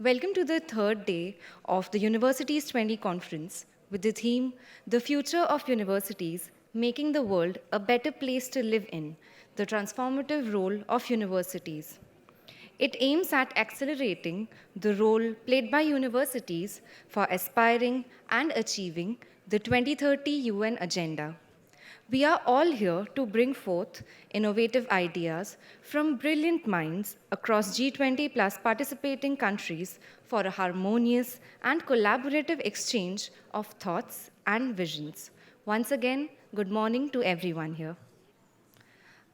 Welcome to the third day of the Universities 20 Conference with the theme, The Future of Universities, Making the World a Better Place to Live in, the Transformative Role of Universities. It aims at accelerating the role played by universities for aspiring and achieving the 2030 UN Agenda. We are all here to bring forth innovative ideas from brilliant minds across G20 plus participating countries for a harmonious and collaborative exchange of thoughts and visions. Once again, good morning to everyone here.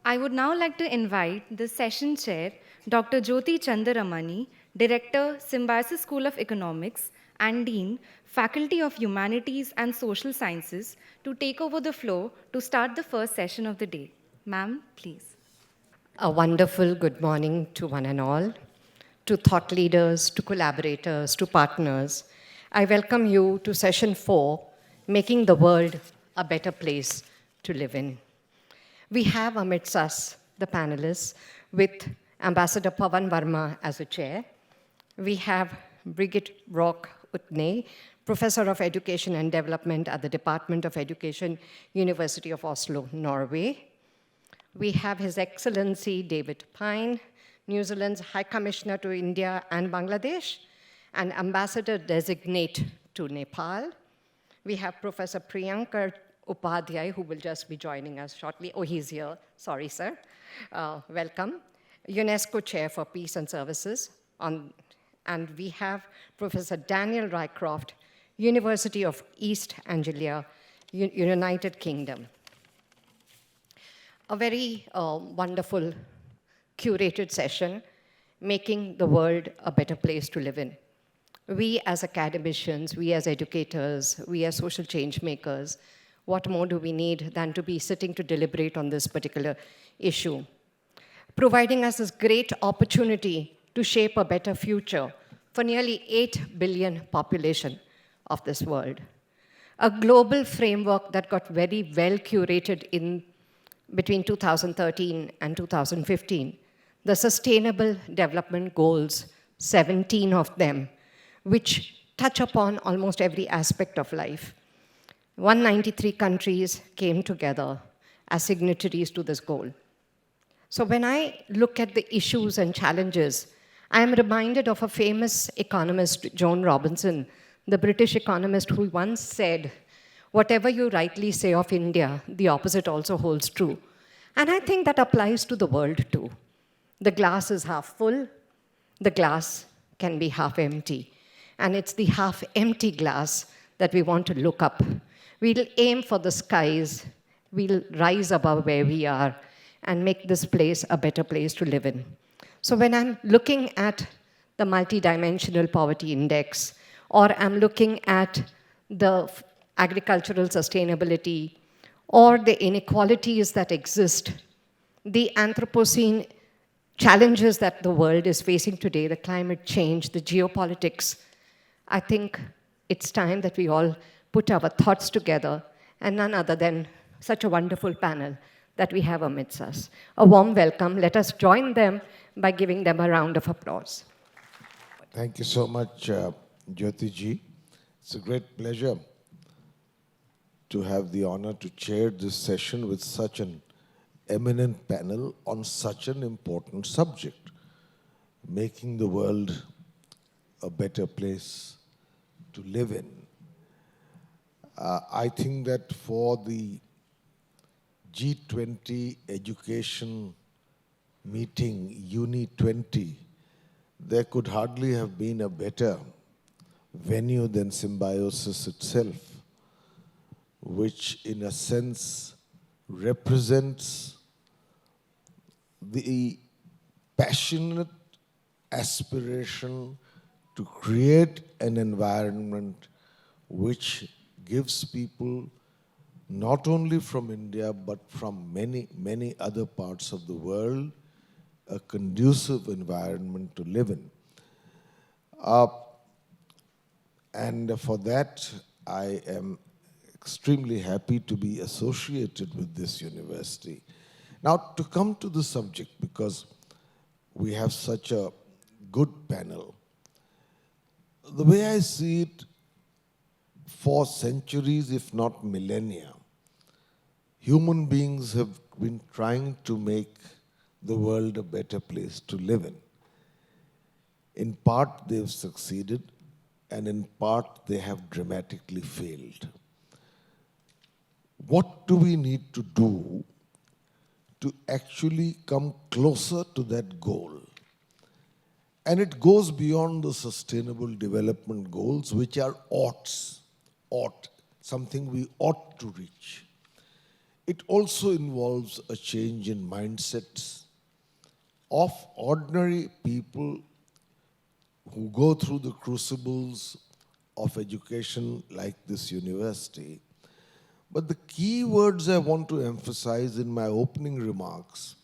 I would now like to invite the session chair, Dr. Jyoti Chandaramani, Director, Symbiosis School of Economics, and Dean, Faculty of Humanities and Social Sciences, to take over the floor to start the first session of the day. Ma'am, please. A wonderful good morning to one and all, to thought leaders, to collaborators, to partners. I welcome you to session 4, Making the World a Better Place to Live in. We have amidst us the panelists with Ambassador Pawan Verma as the chair. We have Brigitte Brock Utne, Professor of Education and Development at the Department of Education, University of Oslo, Norway. We have His Excellency David Pine, New Zealand's High Commissioner to India and Bangladesh, and Ambassador Designate to Nepal. We have Professor Priyankar Upadhyay, who will just be joining us shortly. Oh, he's here. Sorry, sir. Welcome. UNESCO Chair for Peace and Services. And we have Professor Daniel Rycroft, University of East Anglia, United Kingdom. A very wonderful, curated session, making the world a better place to live in. We as academicians, we as educators, we as social change makers, what more do we need than to be sitting to deliberate on this particular issue? Providing us this great opportunity to shape a better future for nearly 8 billion population of this world. A global framework that got very well curated in between 2013 and 2015. The Sustainable Development Goals, 17 of them, which touch upon almost every aspect of life. 193 countries came together as signatories to this goal. So when I look at the issues and challenges, I am reminded of a famous economist, Joan Robinson, the British economist who once said, "Whatever you rightly say of India, the opposite also holds true." And I think that applies to the world too. The glass is half full, the glass can be half empty. And it's the half empty glass that we want to look up. We'll aim for the skies, we'll rise above where we are and make this place a better place to live in. So when I'm looking at the multidimensional poverty index, or I'm looking at the agricultural sustainability, or the inequalities that exist, the Anthropocene challenges that the world is facing today, the climate change, the geopolitics, I think it's time that we all put our thoughts together, and none other than such a wonderful panel that we have amidst us. A warm welcome. Let us join them by giving them a round of applause. Thank you so much, Jyoti ji. It's a great pleasure to have the honor to chair this session with such an eminent panel on such an important subject, making the world a better place to live in. I think that for the G20 education meeting, Uni20, there could hardly have been a better venue than Symbiosis itself, which in a sense represents the passionate aspiration to create an environment which gives people not only from India but from many, many other parts of the world a conducive environment to live in. And for that, I am extremely happy to be associated with this university. Now, to come to the subject, because we have such a good panel, The way I see it, for centuries, if not millennia, human beings have been trying to make the world a better place to live in. In part, they've succeeded, and in part, they have dramatically failed. What do we need to do to actually come closer to that goal? And it goes beyond the sustainable development goals, which are something we ought to reach. It also involves a change in mindsets of ordinary people who go through the crucibles of education like this university. But the key words I want to emphasize in my opening remarks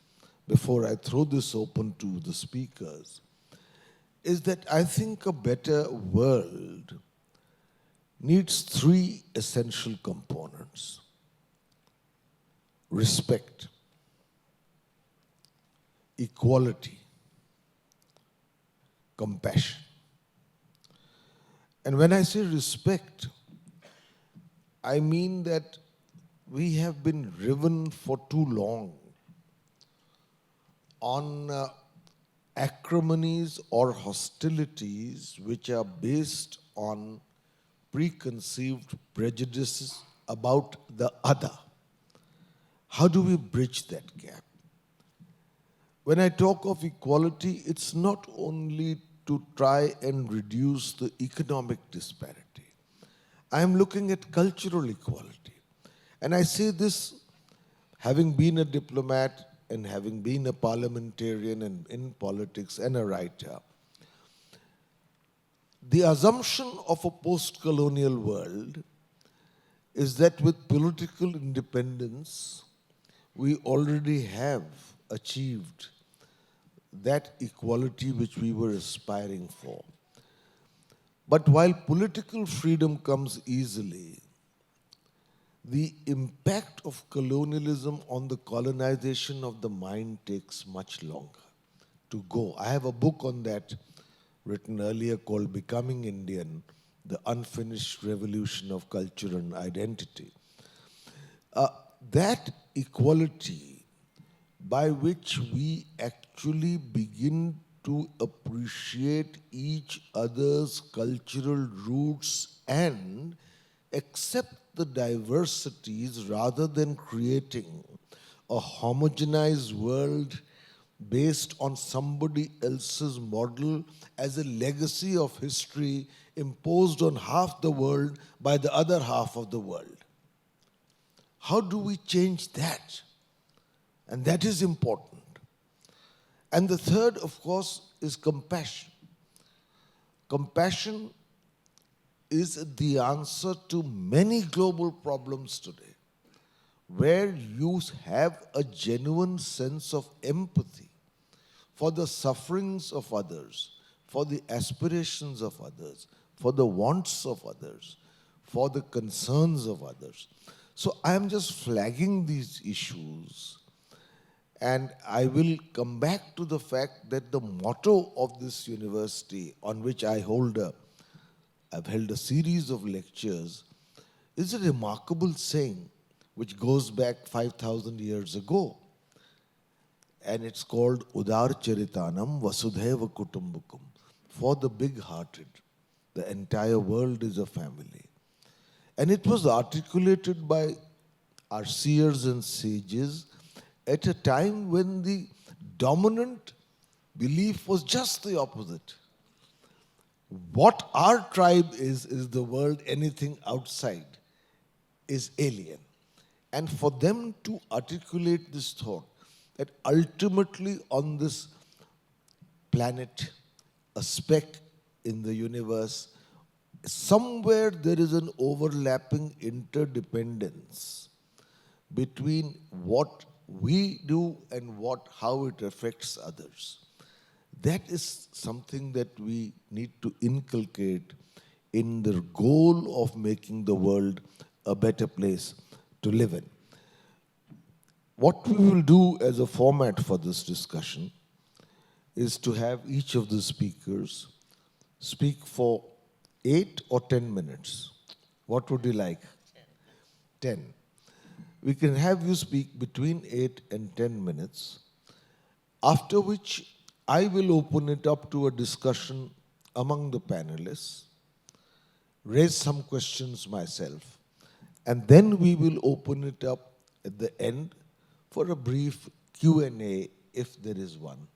before I throw this open to the speakers is that I think a better world needs three essential components: respect, equality, compassion. And when I say respect, I mean that we have been driven for too long on acrimonies or hostilities which are based on preconceived prejudices about the other. How do we bridge that gap? When I talk of equality, it's not only to try and reduce the economic disparity. I am looking at cultural equality. And I say this having been a diplomat and having been a parliamentarian and in politics and a writer. The assumption of a post-colonial world is that with political independence, we already have achieved that equality which we were aspiring for. But while political freedom comes easily, the impact of colonialism on the colonization of the mind takes much longer to go. I have a book on that written earlier called Becoming Indian, The Unfinished Revolution of Culture and Identity. That equality by which we actually begin to appreciate each other's cultural roots and accept the diversities rather than creating a homogenized world based on somebody else's model as a legacy of history imposed on half the world by the other half of the world. How do we change that? And that is important. And the third, of course, is compassion. Compassion is the answer to many global problems today, where you have a genuine sense of empathy for the sufferings of others, for the aspirations of others, for the wants of others, for the concerns of others. So I am just flagging these issues, and I will come back to the fact that the motto of this university, on which I've held a series of lectures, is a remarkable saying which goes back 5,000 years ago. And it's called Udar Charitanam Vasudhaiva Kutumbakam. For the big-hearted, the entire world is a family. And it was articulated by our seers and sages at a time when the dominant belief was just the opposite. What our tribe is the world. Anything outside is alien. And for them to articulate this thought, that ultimately on this planet, a speck in the universe, somewhere there is an overlapping interdependence between what we do and how it affects others. That is something that we need to inculcate in the goal of making the world a better place to live in. What we will do as a format for this discussion is to have each of the speakers speak for 8 or 10 minutes? What would you like? 10. We can have you speak between 8 and 10 minutes, after which I will open it up to a discussion among the panelists, raise some questions myself, and then we will open it up at the end for a brief Q&A if there is one.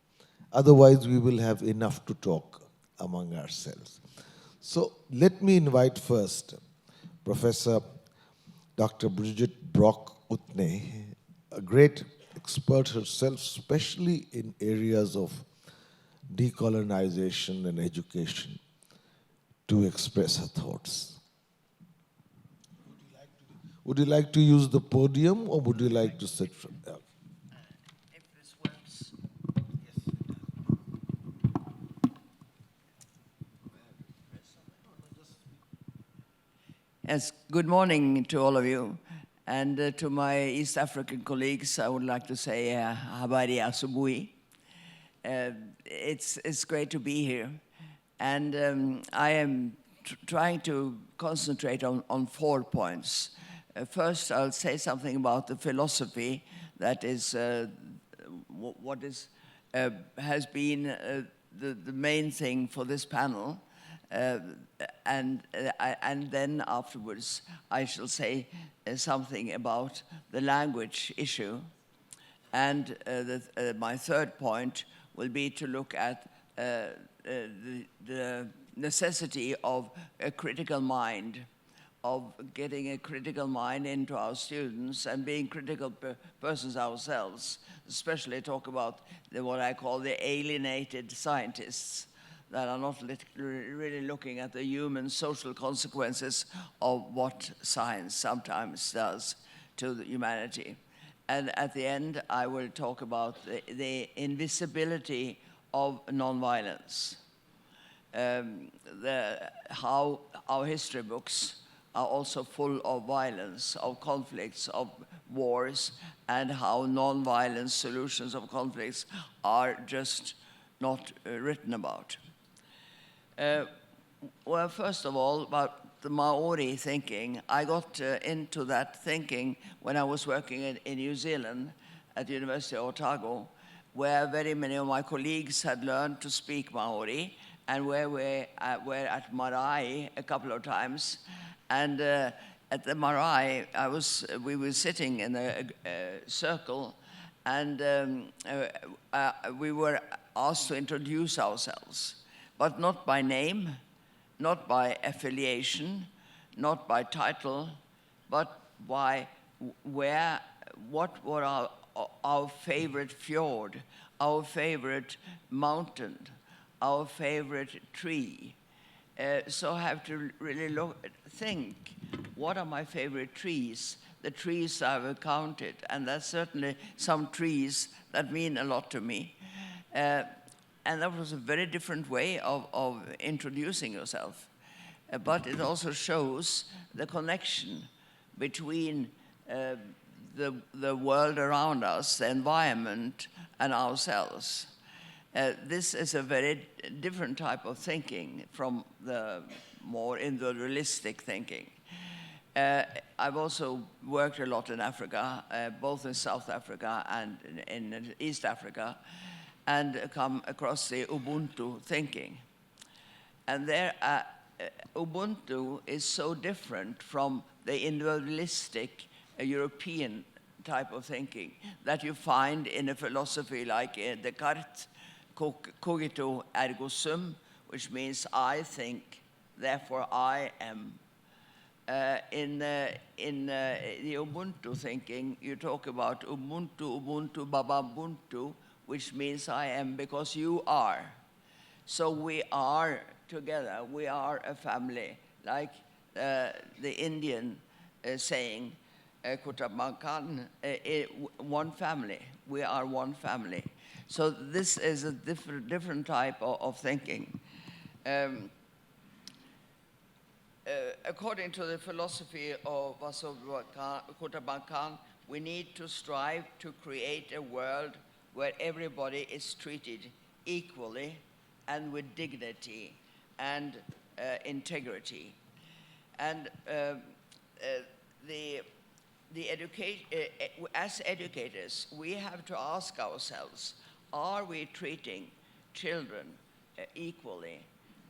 Otherwise, we will have enough to talk among ourselves. So let me invite first Professor Dr. Bridget Brock-Utne, a great expert herself, especially in areas of decolonization and education, to express her thoughts. Would you like to use the podium or would you like to sit from there? If this works. Yes, good morning to all of you. And to my East African colleagues, I would like to say, habari asubuhi. It's great to be here. And I am trying to concentrate on 4 points. First, I'll say something about the philosophy that is what is has been the main thing for this panel. And then afterwards, I shall say something about the language issue. And my third point will be to look at the necessity of a critical mind, of getting a critical mind into our students and being critical persons ourselves, especially talk about what I call the alienated scientists that are not really looking at the human social consequences of what science sometimes does to humanity. And at the end, I will talk about the invisibility of nonviolence, how our history books are also full of violence, of conflicts, of wars, and how nonviolent solutions of conflicts are just not written about. Well, first of all, about the Maori thinking. I got into that thinking when I was working in New Zealand at the University of Otago, where very many of my colleagues had learned to speak Maori, and where we were at Marae a couple of times. And at the Marae, we were sitting in a circle, and we were asked to introduce ourselves, but not by name, not by affiliation, not by title, but by what were our favorite fjord, our favorite mountain, our favorite tree. So I have to really think, what are my favorite trees? The trees I've encountered, and there's certainly some trees that mean a lot to me. And that was a very different way of introducing yourself. But it also shows the connection between the world around us, the environment, and ourselves. This is a very different type of thinking from the more individualistic thinking. I've also worked a lot in Africa, both in South Africa and in East Africa, and come across the Ubuntu thinking. And there, Ubuntu is so different from the individualistic European type of thinking that you find in a philosophy like Descartes, cogito ergo sum, which means I think, therefore I am. In the Ubuntu thinking, you talk about Ubuntu, bababuntu, which means I am because you are. So we are together, we are a family, like the Indian saying, Kutabankan, one family, we are one family. So this is a different type of thinking. According to the philosophy of Kutabankan, we need to strive to create a world where everybody is treated equally and with dignity, and integrity. And as educators, we have to ask ourselves, are we treating children equally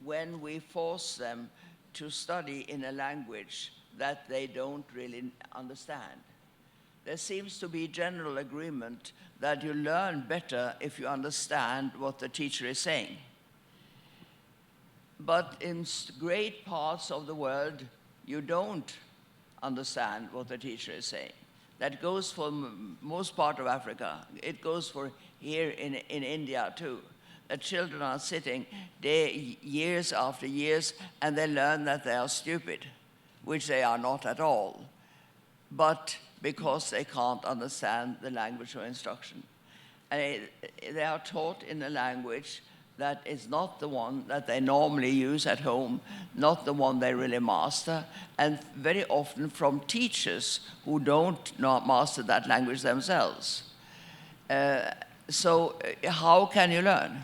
when we force them to study in a language that they don't really understand? There seems to be general agreement that you learn better if you understand what the teacher is saying. But in great parts of the world, you don't understand what the teacher is saying. That goes for most part of Africa. It goes for here in India too. The children are sitting years after years, and they learn that they are stupid, which they are not at all, but because they can't understand the language of instruction. And they are taught in a language that is not the one that they normally use at home, not the one they really master, and very often from teachers who don't master that language themselves. So how can you learn?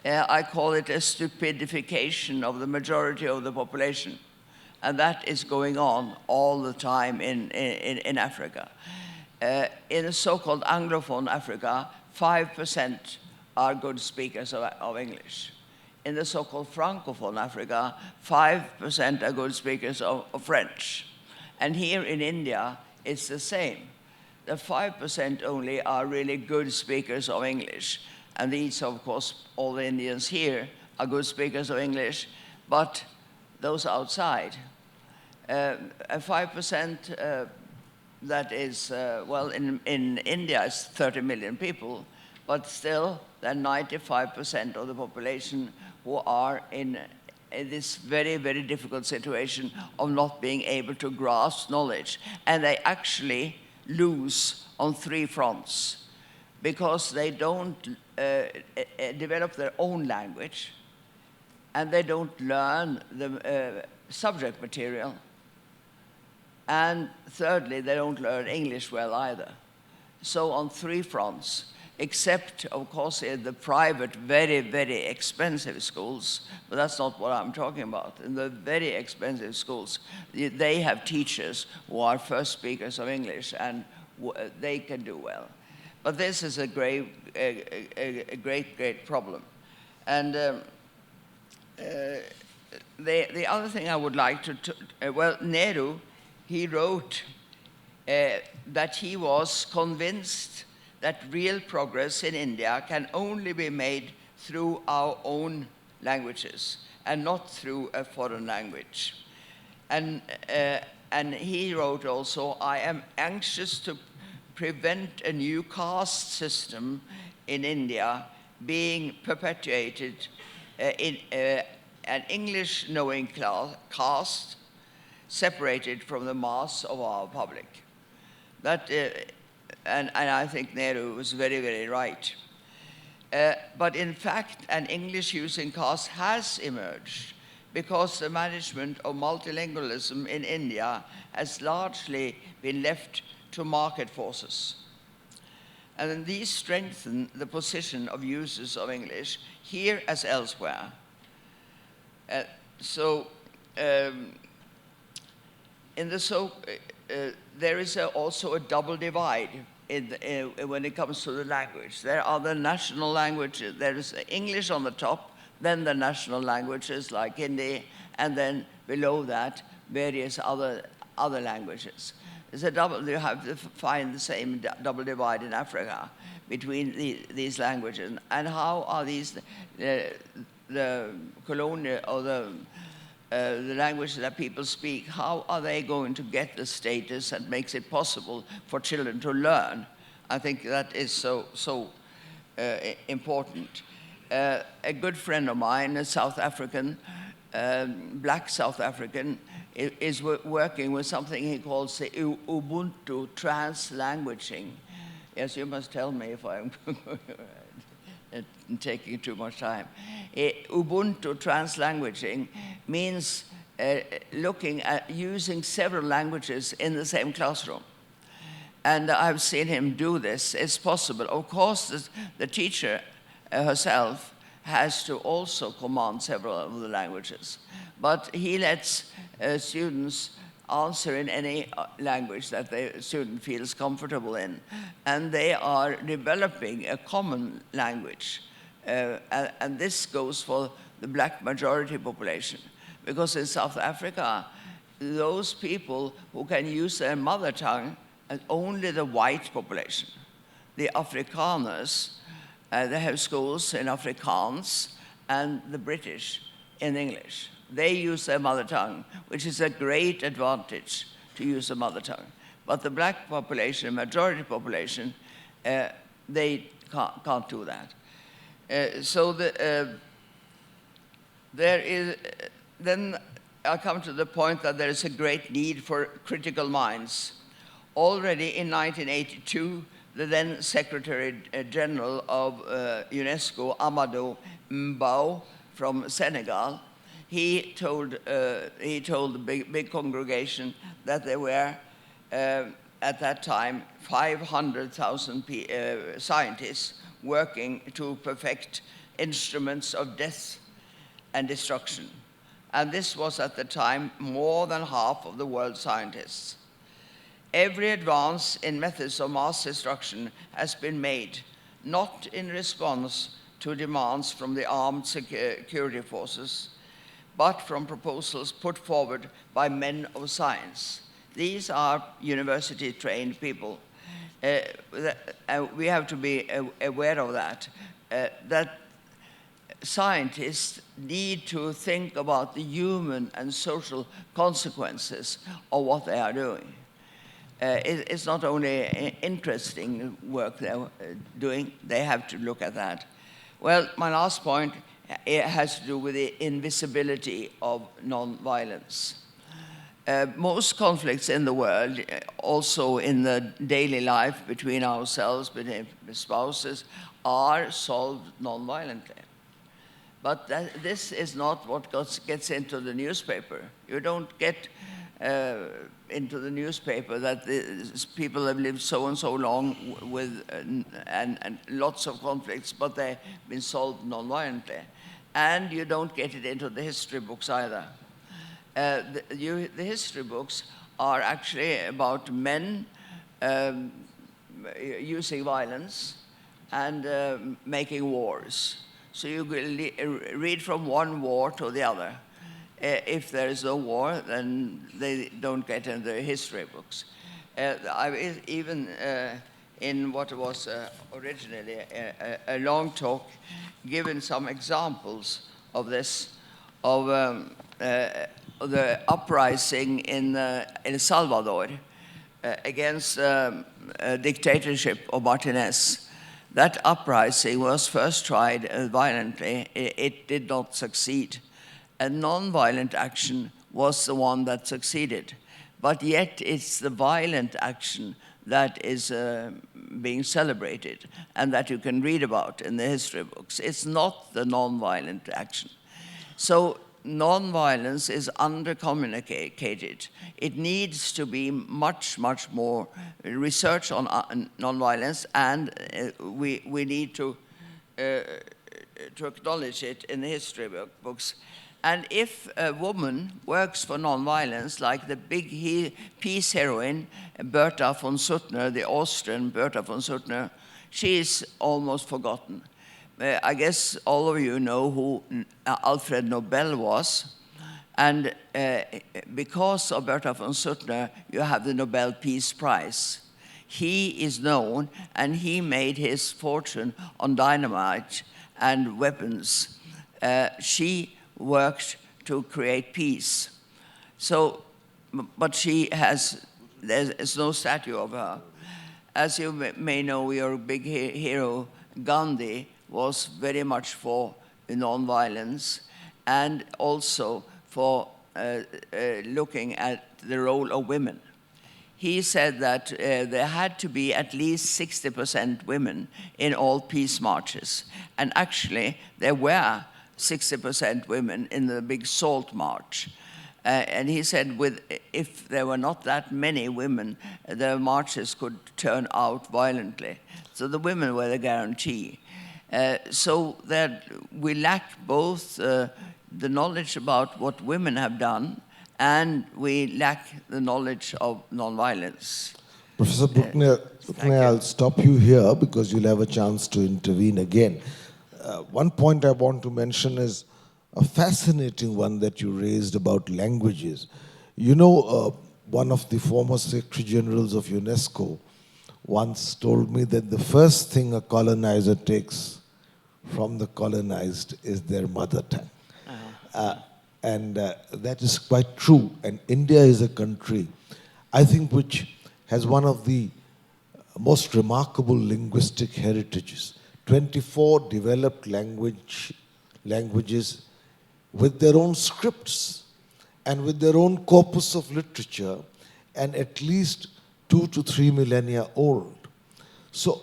I call it a stupidification of the majority of the population. And that is going on all the time in Africa. In the so-called Anglophone Africa, 5% are good speakers of English. In the so-called Francophone Africa, 5% are good speakers of French. And here in India, it's the same. The 5% only are really good speakers of English. And these, of course, all the Indians here are good speakers of English, but those outside, 5%, that is, well, in India it's 30 million people, but still there are 95% of the population who are in this very, very difficult situation of not being able to grasp knowledge. And they actually lose on 3 fronts, because they don't develop their own language, and they don't learn the subject material, and thirdly, they don't learn English well either. So on 3 fronts, except, of course, in the private, very, very expensive schools, but that's not what I'm talking about. In the very expensive schools, they have teachers who are first speakers of English, and they can do well. But this is a great, great problem. And the other thing I would like to well, Nehru, he wrote that he was convinced that real progress in India can only be made through our own languages and not through a foreign language. And he wrote also, I am anxious to prevent a new caste system in India being perpetuated in an English-knowing caste separated from the mass of our public. That, and I think Nehru was very, very right. But in fact, an English-using caste has emerged because the management of multilingualism in India has largely been left to market forces. And these strengthen the position of users of English here as elsewhere. There is also a double divide when it comes to the language. There are the national languages. There is English on the top, then the national languages like Hindi, and then below that, various other languages. There's a double, you have to find the same double divide in Africa between these languages. And how are these, the colonial, or the languages that people speak, how are they going to get the status that makes it possible for children to learn? I think that is so important. A good friend of mine, a South African, black South African, is working with something he calls the Ubuntu translanguaging. Yes, you must tell me if I'm taking too much time. Ubuntu translanguaging means looking at using several languages in the same classroom. And I've seen him do this. It's possible. Of course, the teacher herself has to also command several of the languages. But he lets students answer in any language that the student feels comfortable in. And they are developing a common language. And this goes for the black majority population. Because in South Africa, those people who can use their mother tongue are only the white population. The Afrikaners, they have schools in Afrikaans, and the British in English. They use their mother tongue, which is a great advantage to use a mother tongue. But the black population, majority population, they can't do that. So there is, then I come to the point that there is a great need for critical minds. Already in 1982, the then Secretary General of UNESCO, Amadou Mbao from Senegal, he told the big congregation that there were, at that time, 500,000 scientists working to perfect instruments of death and destruction. And this was, at the time, more than half of the world's scientists. Every advance in methods of mass destruction has been made, not in response to demands from the armed security forces, but from proposals put forward by men of science. These are university-trained people. We have to be aware of that, that scientists need to think about the human and social consequences of what they are doing. It's not only interesting work they're doing, they have to look at that. Well, my last point has to do with the invisibility of nonviolence. Most conflicts in the world, also in the daily life between ourselves, between spouses, are solved nonviolently. But this is not what gets into the newspaper. You don't get into the newspaper that people have lived so and so long with and lots of conflicts, but they've been solved non-violently. And you don't get it into the history books either. The history books are actually about men using violence and making wars. So you read from one war to the other. If there is no war, then they don't get in the history books. I even, in what was originally a long talk, given some examples of this, of the uprising in El Salvador against dictatorship of Martinez. That uprising was first tried violently. It did not succeed. A non-violent action was the one that succeeded. But yet it's the violent action that is being celebrated and that you can read about in the history books. It's not the non-violent action. So non-violence is under-communicated. It needs to be much, much more research on non-violence, and we need to acknowledge it in the history books. And if a woman works for non-violence, like the big peace heroine, Bertha von Suttner, the Austrian Bertha von Suttner, she is almost forgotten. I guess all of you know who Alfred Nobel was. And because of Bertha von Suttner, you have the Nobel Peace Prize. He is known, and he made his fortune on dynamite and weapons. She worked to create peace. So, but there's no statue of her. As you may know, your big hero, Gandhi, was very much for non-violence and also for looking at the role of women. He said that there had to be at least 60% women in all peace marches. And actually, there were 60% women in the big Salt March. And he said if there were not that many women, the marches could turn out violently. So the women were the guarantee. So that we lack both the knowledge about what women have done, and we lack the knowledge of nonviolence. Professor Bruckner, I'll stop you here because you'll have a chance to intervene again. One point I want to mention is a fascinating one that you raised about languages. You know, one of the former Secretary Generals of UNESCO once told me that the first thing a colonizer takes from the colonized is their mother tongue. And that is quite true. And India is a country, I think, which has one of the most remarkable linguistic heritages. 24 developed languages with their own scripts and with their own corpus of literature, and at least 2 to 3 millennia old. So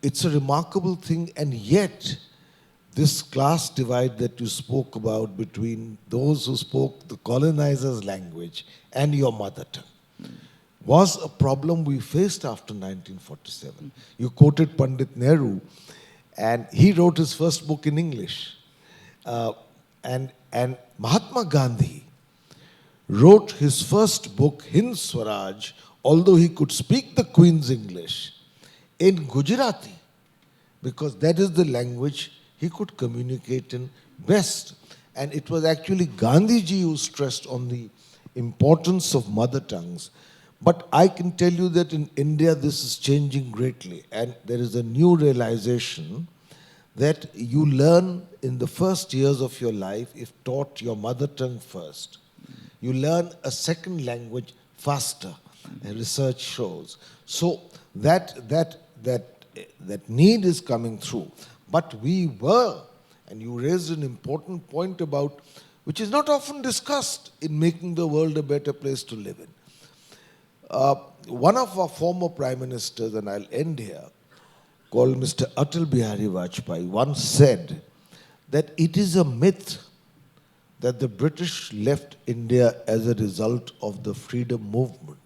it's a remarkable thing, and yet this class divide that you spoke about between those who spoke the colonizer's language and your mother tongue was a problem we faced after 1947. You quoted Pandit Nehru, and he wrote his first book in English. And Mahatma Gandhi wrote his first book, Hind Swaraj, although he could speak the Queen's English, in Gujarati, because that is the language he could communicate in best. And it was actually Gandhiji who stressed on the importance of mother tongues. But I can tell you that in India this is changing greatly, and there is a new realization that you learn in the first years of your life if taught your mother tongue first. You learn a second language faster, and research shows. So that need is coming through. But we were, and you raised an important point about, which is not often discussed in making the world a better place to live in. One of our former prime ministers, and I'll end here, called Mr. Atal Bihari Vajpayee, once said that it is a myth that the British left India as a result of the freedom movement.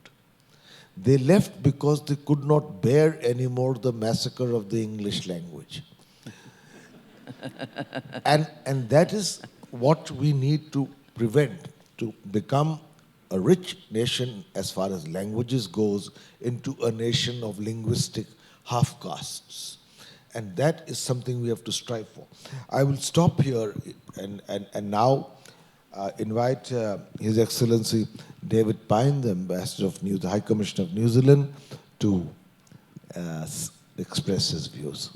They left because they could not bear anymore the massacre of the English language. and that is what we need to prevent, to become a rich nation as far as languages goes into a nation of linguistic half-castes. And that is something we have to strive for. I will stop here and now invite His Excellency David Pine, the Ambassador of the High Commissioner of New Zealand, to express his views.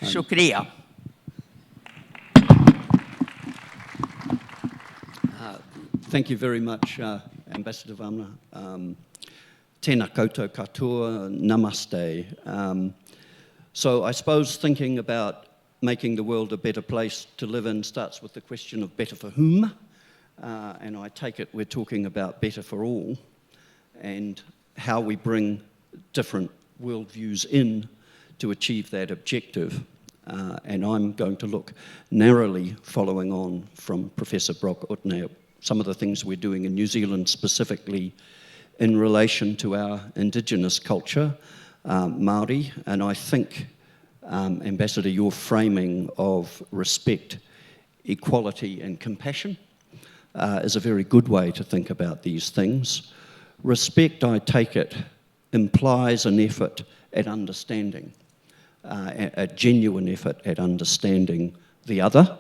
Shukriya. Thank you very much, Ambassador Vamna. Tēnā koutou katoa, namaste. So I suppose thinking about making the world a better place to live in starts with the question of better for whom? And I take it we're talking about better for all, and how we bring different worldviews in to achieve that objective. And I'm going to look narrowly, following on from Professor Brock-Utne, some of the things we're doing in New Zealand specifically in relation to our indigenous culture, Māori, and I think, Ambassador, your framing of respect, equality and compassion is a very good way to think about these things. Respect, I take it, implies an effort at understanding, a genuine effort at understanding the other.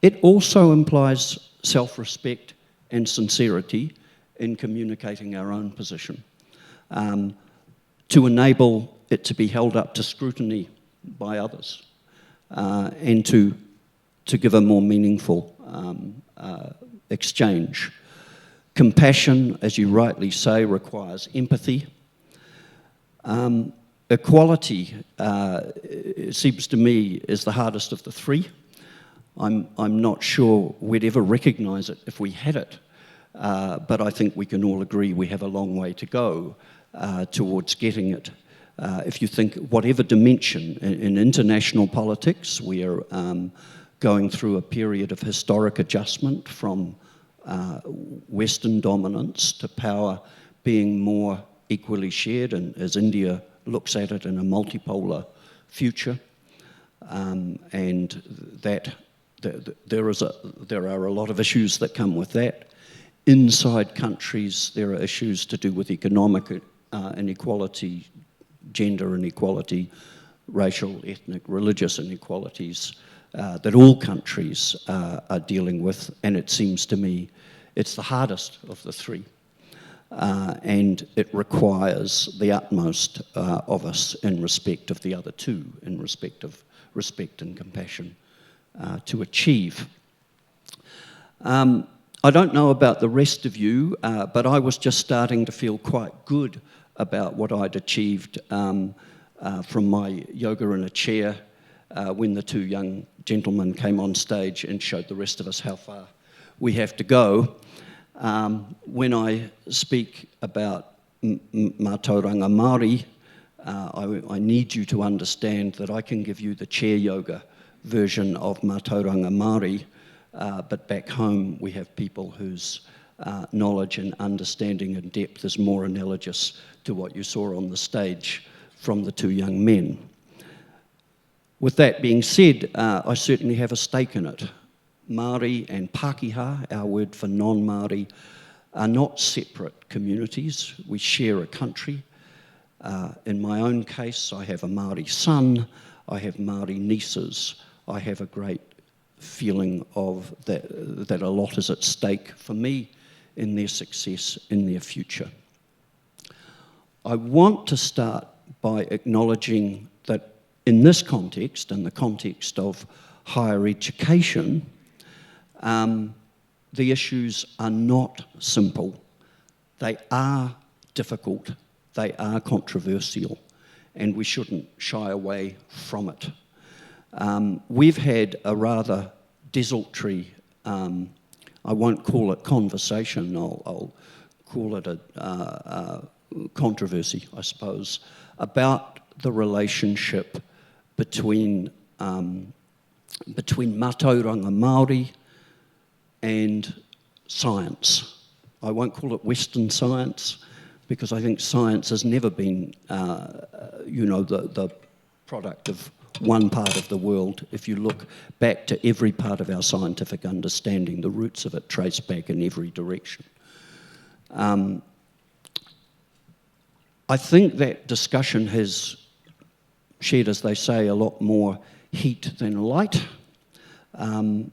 It also implies self-respect and sincerity in communicating our own position, to enable it to be held up to scrutiny by others, and to give a more meaningful exchange. Compassion, as you rightly say, requires empathy. Equality, it seems to me, is the hardest of the three. I'm not sure we'd ever recognise it if we had it, but I think we can all agree we have a long way to go towards getting it. If you think whatever dimension in international politics, we are going through a period of historic adjustment from Western dominance to power being more equally shared, and as India looks at it in a multipolar future. and that there are a lot of issues that come with that. Inside countries, there are issues to do with economic inequality, gender inequality, racial, ethnic, religious inequalities that all countries are dealing with, and it seems to me it's the hardest of the three. And it requires the utmost of us in respect of the other two, in respect of respect and compassion to achieve. I don't know about the rest of you, but I was just starting to feel quite good about what I'd achieved from my yoga in a chair when the two young gentlemen came on stage and showed the rest of us how far we have to go. When I speak about Mātauranga Māori, I need you to understand that I can give you the chair yoga version of Mātauranga Māori, but back home we have people whose knowledge and understanding and depth is more analogous to what you saw on the stage from the two young men. With that being said, I certainly have a stake in it. Māori and Pākehā, our word for non-Māori, are not separate communities. We share a country. In my own case, I have a Māori son, I have Māori nieces. I have a great feeling of that a lot is at stake for me in their success, in their future. I want to start by acknowledging that in this context, in the context of higher education, the issues are not simple. They are difficult, they are controversial, and we shouldn't shy away from it. We've had a rather desultory, I won't call it conversation, I'll call it a controversy, I suppose, about the relationship between Mātauranga Māori and science. I won't call it Western science, because I think science has never been, the product of one part of the world. If you look back to every part of our scientific understanding, the roots of it trace back in every direction. I think that discussion has shed, as they say, a lot more heat than light. And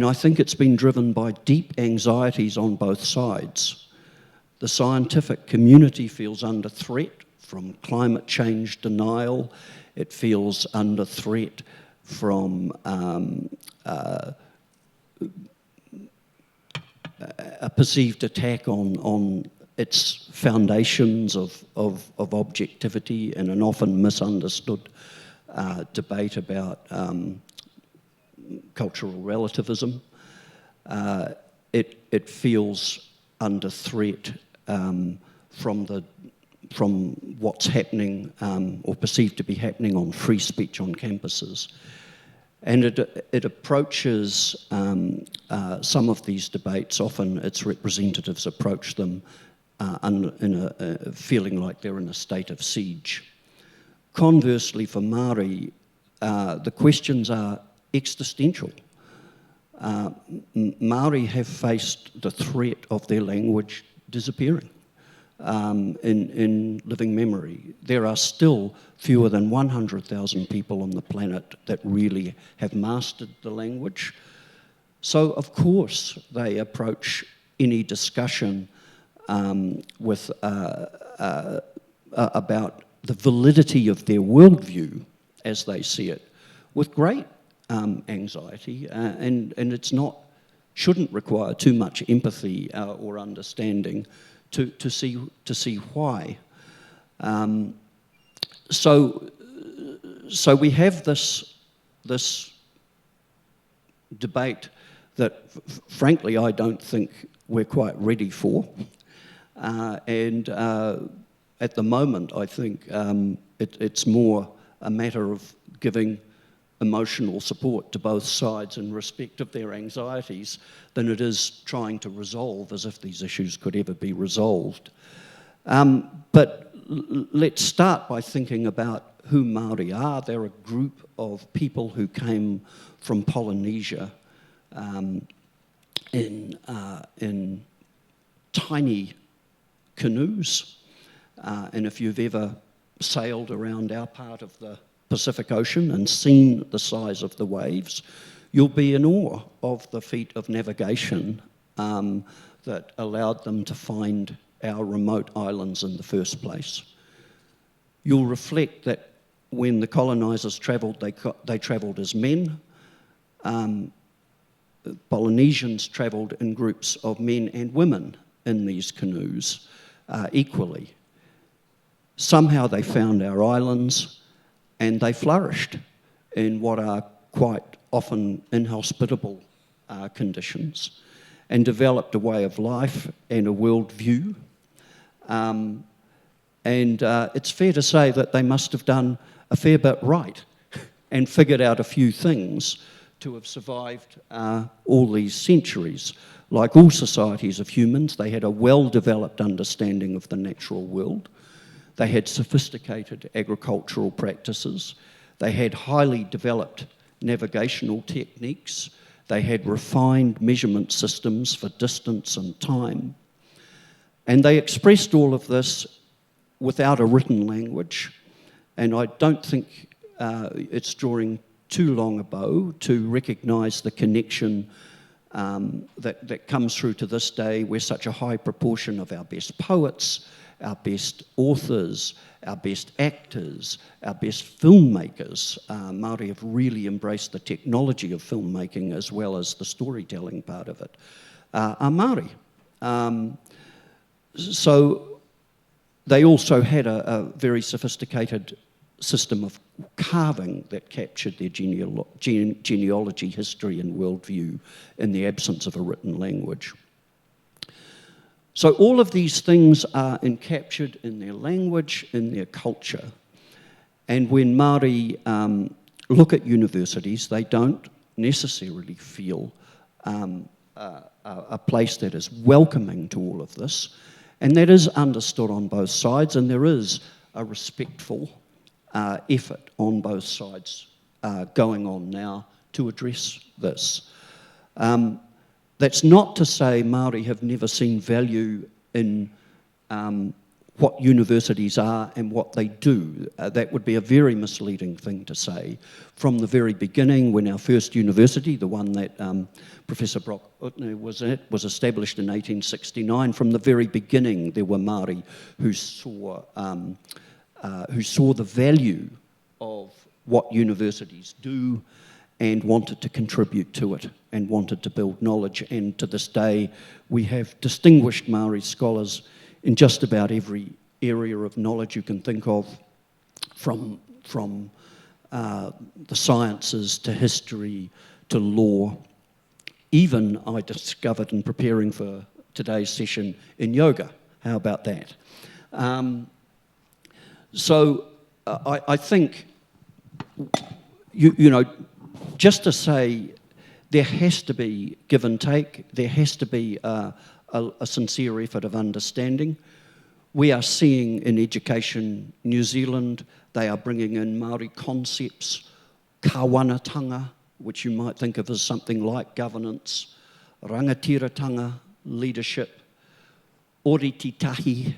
I think it's been driven by deep anxieties on both sides. The scientific community feels under threat from climate change denial. It feels under threat from a perceived attack on its foundations of objectivity and an often misunderstood debate about cultural relativism. It feels under threat from what's happening or perceived to be happening on free speech on campuses. And it approaches some of these debates, often its representatives approach them in a feeling like they're in a state of siege. Conversely, for Māori, the questions are existential. Māori have faced the threat of their language disappearing in living memory. There are still fewer than 100,000 people on the planet that really have mastered the language. So, of course, they approach any discussion with about the validity of their worldview as they see it with great anxiety, and it's shouldn't require too much empathy or understanding to see why. So we have this debate that, frankly, I don't think we're quite ready for, and at the moment, I think it's more a matter of giving emotional support to both sides in respect of their anxieties than it is trying to resolve as if these issues could ever be resolved. But let's start by thinking about who Māori are. They're a group of people who came from Polynesia in tiny canoes. And if you've ever sailed around our part of the Pacific Ocean and seen the size of the waves, you'll be in awe of the feat of navigation that allowed them to find our remote islands in the first place. You'll reflect that when the colonisers travelled, they travelled as men. Polynesians travelled in groups of men and women in these canoes equally. Somehow they found our islands and they flourished in what are quite often inhospitable conditions and developed a way of life and a worldview. And it's fair to say that they must have done a fair bit right and figured out a few things to have survived all these centuries. Like all societies of humans, they had a well-developed understanding of the natural world. They had sophisticated agricultural practices. They had highly developed navigational techniques. They had refined measurement systems for distance and time. And they expressed all of this without a written language. And I don't think it's drawing too long a bow to recognise the connection that comes through to this day, where such a high proportion of our best poets, our best authors, our best actors, our best filmmakers, Māori have really embraced the technology of filmmaking as well as the storytelling part of it, are Māori. So they also had a very sophisticated system of carving that captured their genealogy, history and worldview in the absence of a written language. So all of these things are encaptured in their language, in their culture. And when Māori look at universities, they don't necessarily feel a place that is welcoming to all of this. And that is understood on both sides, and there is a respectful effort on both sides going on now to address this. That's not to say Māori have never seen value in what universities are and what they do. That would be a very misleading thing to say. From the very beginning, when our first university, the one that Professor Brock Utne was at, was established in 1869, from the very beginning there were Māori who saw the value of what universities do and wanted to contribute to it and wanted to build knowledge. And to this day, we have distinguished Māori scholars in just about every area of knowledge you can think of, from the sciences to history to law. Even I discovered in preparing for today's session in yoga. How about that? So I think, you know, just to say there has to be give and take, there has to be a sincere effort of understanding. We are seeing in education New Zealand, they are bringing in Māori concepts, kāwanatanga, which you might think of as something like governance, rangatiratanga, leadership, orititahi,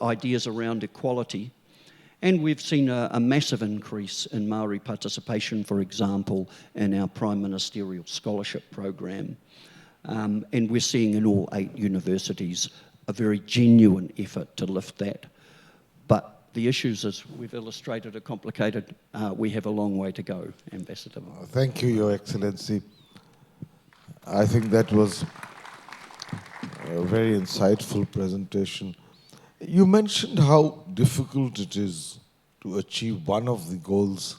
ideas around equality. And we've seen a massive increase in Māori participation, for example, in our Prime Ministerial Scholarship Program. And we're seeing in all 8 universities a very genuine effort to lift that. But the issues, as we've illustrated, are complicated. We have a long way to go, Ambassador. Thank you, Your Excellency. I think that was a very insightful presentation. You mentioned how difficult it is to achieve one of the goals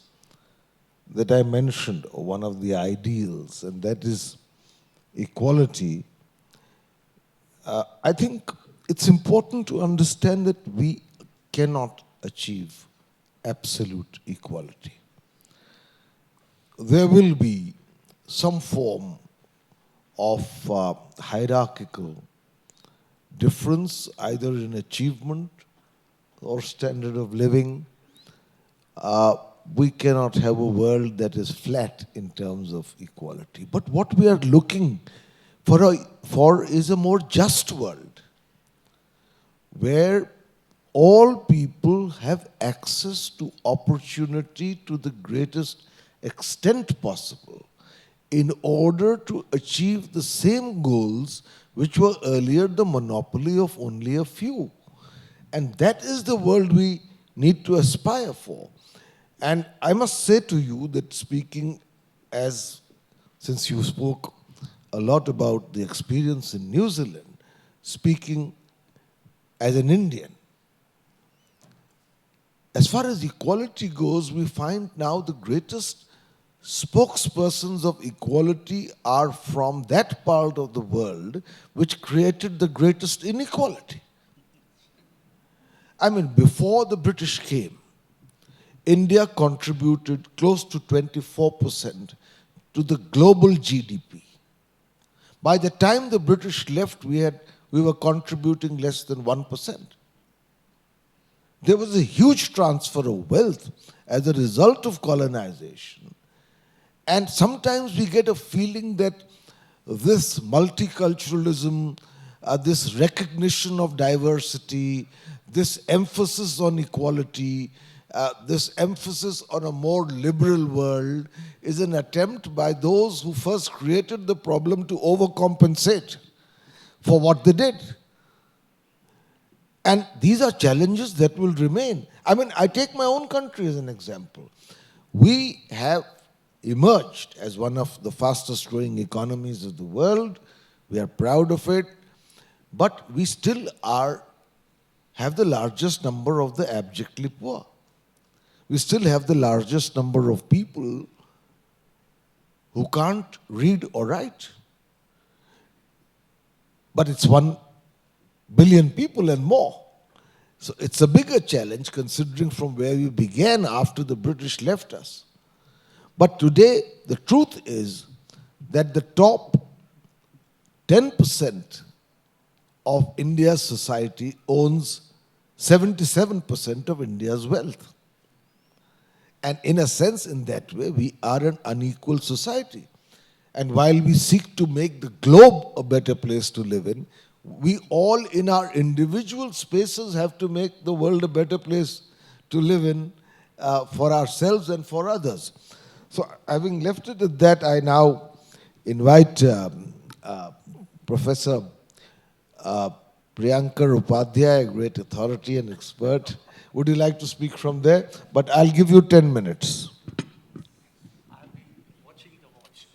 that I mentioned, or one of the ideals, and that is equality. I think it's important to understand that we cannot achieve absolute equality. There will be some form of hierarchical difference, either in achievement or standard of living, we cannot have a world that is flat in terms of equality. But what we are looking for is a more just world where all people have access to opportunity to the greatest extent possible in order to achieve the same goals which were earlier the monopoly of only a few. And that is the world we need to aspire for. And I must say to you that since you spoke a lot about the experience in New Zealand, speaking as an Indian, as far as equality goes, we find now the greatest spokespersons of equality are from that part of the world which created the greatest inequality. I mean, before the British came, India contributed close to 24% to the global GDP. By the time the British left, we were contributing less than 1%. There was a huge transfer of wealth as a result of colonization. And sometimes we get a feeling that this multiculturalism, this recognition of diversity, this emphasis on equality, this emphasis on a more liberal world is an attempt by those who first created the problem to overcompensate for what they did. And these are challenges that will remain. I mean, I take my own country as an example. We have emerged as one of the fastest growing economies of the world. We are proud of it. But we still have the largest number of the abjectly poor. We still have the largest number of people who can't read or write. But it's 1 billion people and more. So it's a bigger challenge considering from where we began after the British left us. But today, the truth is that the top 10% of India's society owns 77% of India's wealth. And in a sense, in that way, we are an unequal society. And while we seek to make the globe a better place to live in, we all in our individual spaces have to make the world a better place to live in for ourselves and for others. So having left it at that, I now invite Professor Priyanka Upadhyay, a great authority and expert. Would you like to speak from there? But I'll give you 10 minutes. I'll be watching the watch.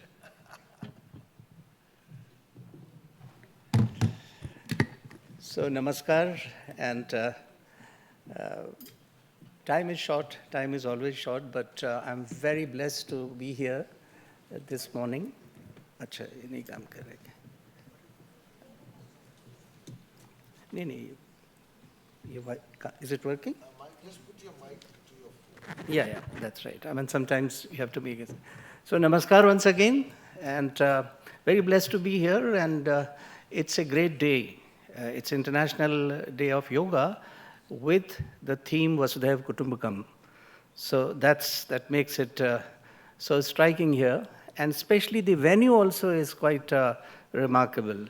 So, namaskar, and time is short, time is always short, but I'm very blessed to be here this morning. Acha, ye nahi kaam kar rahe. Is it working? Just put your mic to your phone. Yeah, that's right. I mean, sometimes you have to make it. So, namaskar once again, and very blessed to be here, and it's a great day. It's International Day of Yoga with the theme Vasudhaiva Kutumbakam. So that makes it so striking here, and especially the venue also is quite remarkable.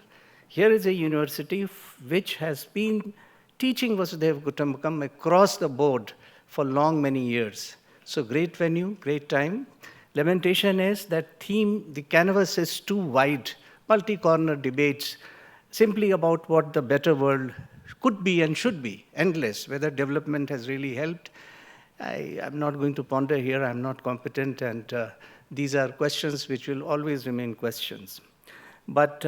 Here is a university which has been teaching Vasudhaiva Kutumbakam across the board for many years. So great venue, great time. Lamentation is that theme, the canvas is too wide, multi-corner debates, simply about what the better world could be and should be, endless, whether development has really helped. I'm not going to ponder here, I'm not competent, and these are questions which will always remain questions. But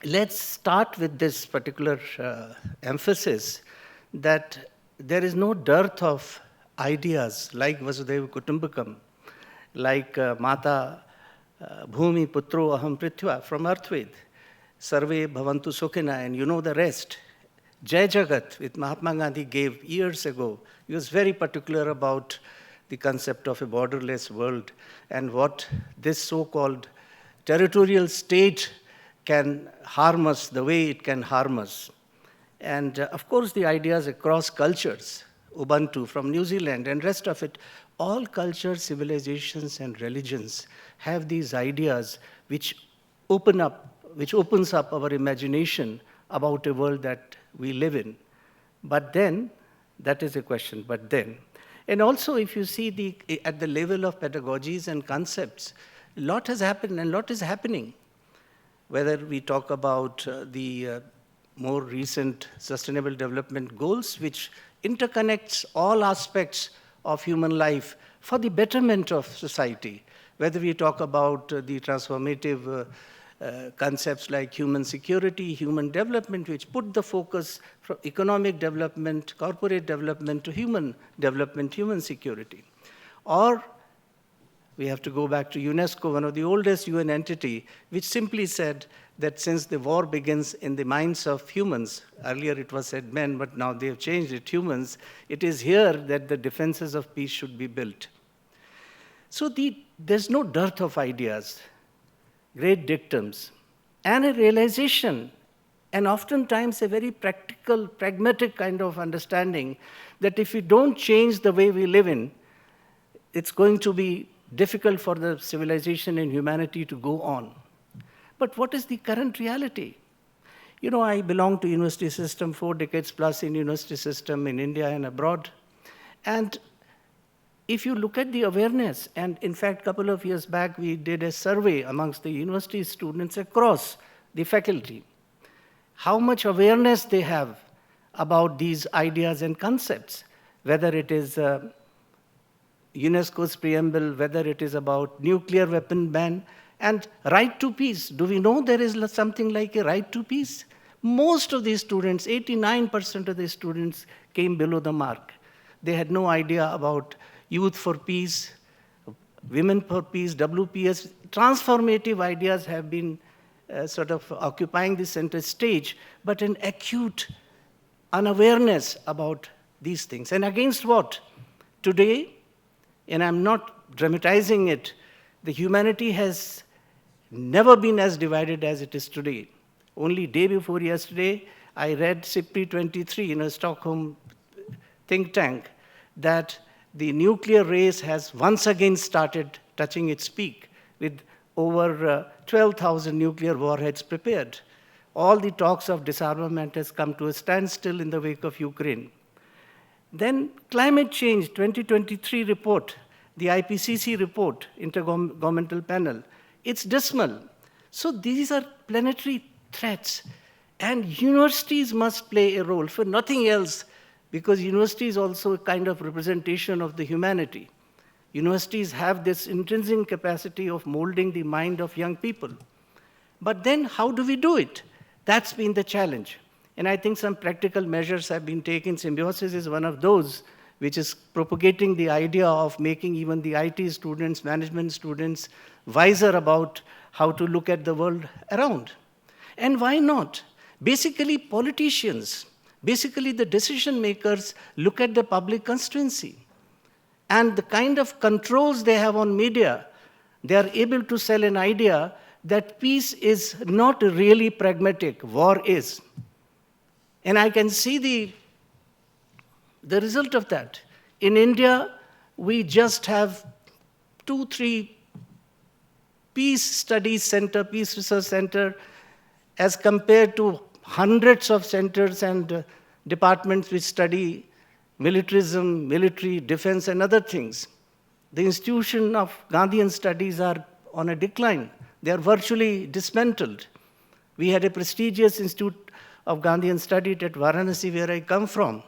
let's start with this particular emphasis that there is no dearth of ideas like Vasudhaiva Kutumbakam, like Mata Bhumi Putro Aham Prithva from Earthved, Sarve Bhavantu Sukhina, and you know the rest. Jai Jagat, which Mahatma Gandhi gave years ago, he was very particular about the concept of a borderless world and what this so-called territorial state can harm us, the way it can harm us. And of course, the ideas across cultures, Ubuntu from New Zealand and rest of it, all cultures, civilizations, and religions have these ideas which opens up our imagination about a world that we live in. But then, that is a question, but then. And also, if you see at the level of pedagogies and concepts, a lot has happened and a lot is happening. Whether we talk about the more recent Sustainable Development Goals, which interconnects all aspects of human life for the betterment of society, whether we talk about the transformative concepts like human security, human development, which put the focus from economic development, corporate development to human development, human security. Or we have to go back to UNESCO, one of the oldest UN entity, which simply said that since the war begins in the minds of humans, earlier it was said men, but now they have changed it, humans, it is here that the defenses of peace should be built. So there's no dearth of ideas, great dictums, and a realization, and oftentimes a very practical, pragmatic kind of understanding that if we don't change the way we live in, it's going to be difficult for the civilization and humanity to go on. But what is the current reality? You know, I belong to university system, 4 decades plus in university system in India and abroad. And if you look at the awareness, and in fact, a couple of years back, we did a survey amongst the university students across the faculty, how much awareness they have about these ideas and concepts, whether it is UNESCO's preamble, whether it is about nuclear weapon ban, and right to peace. Do we know there is something like a right to peace? Most of these students, 89% of the students came below the mark. They had no idea about youth for peace, women for peace, WPS. Transformative ideas have been sort of occupying the center stage, but an acute unawareness about these things. And against what? Today, and I'm not dramatizing it, the humanity has never been as divided as it is today. Only day before yesterday, I read CIPRI 23 in a Stockholm think tank that the nuclear race has once again started touching its peak with over 12,000 nuclear warheads prepared. All the talks of disarmament has come to a standstill in the wake of Ukraine. Then climate change 2023 report, the IPCC report, Intergovernmental Panel, it's dismal. So these are planetary threats, and universities must play a role for nothing else, because university is also a kind of representation of the humanity. Universities have this intrinsic capacity of molding the mind of young people. But then how do we do it? That's been the challenge. And I think some practical measures have been taken. Symbiosis is one of those, which is propagating the idea of making even the IT students, management students, wiser about how to look at the world around. And why not? Basically, politicians, basically the decision makers look at the public constituency. And the kind of controls they have on media, they are able to sell an idea that peace is not really pragmatic, war is. And I can see the result of that. In India, we just have 2-3 peace studies center, peace research center, as compared to hundreds of centers and departments which study militarism, military, defense, and other things. The institution of Gandhian studies are on a decline. They are virtually dismantled. We had a prestigious institute of Gandhian study at Varanasi, where I come from.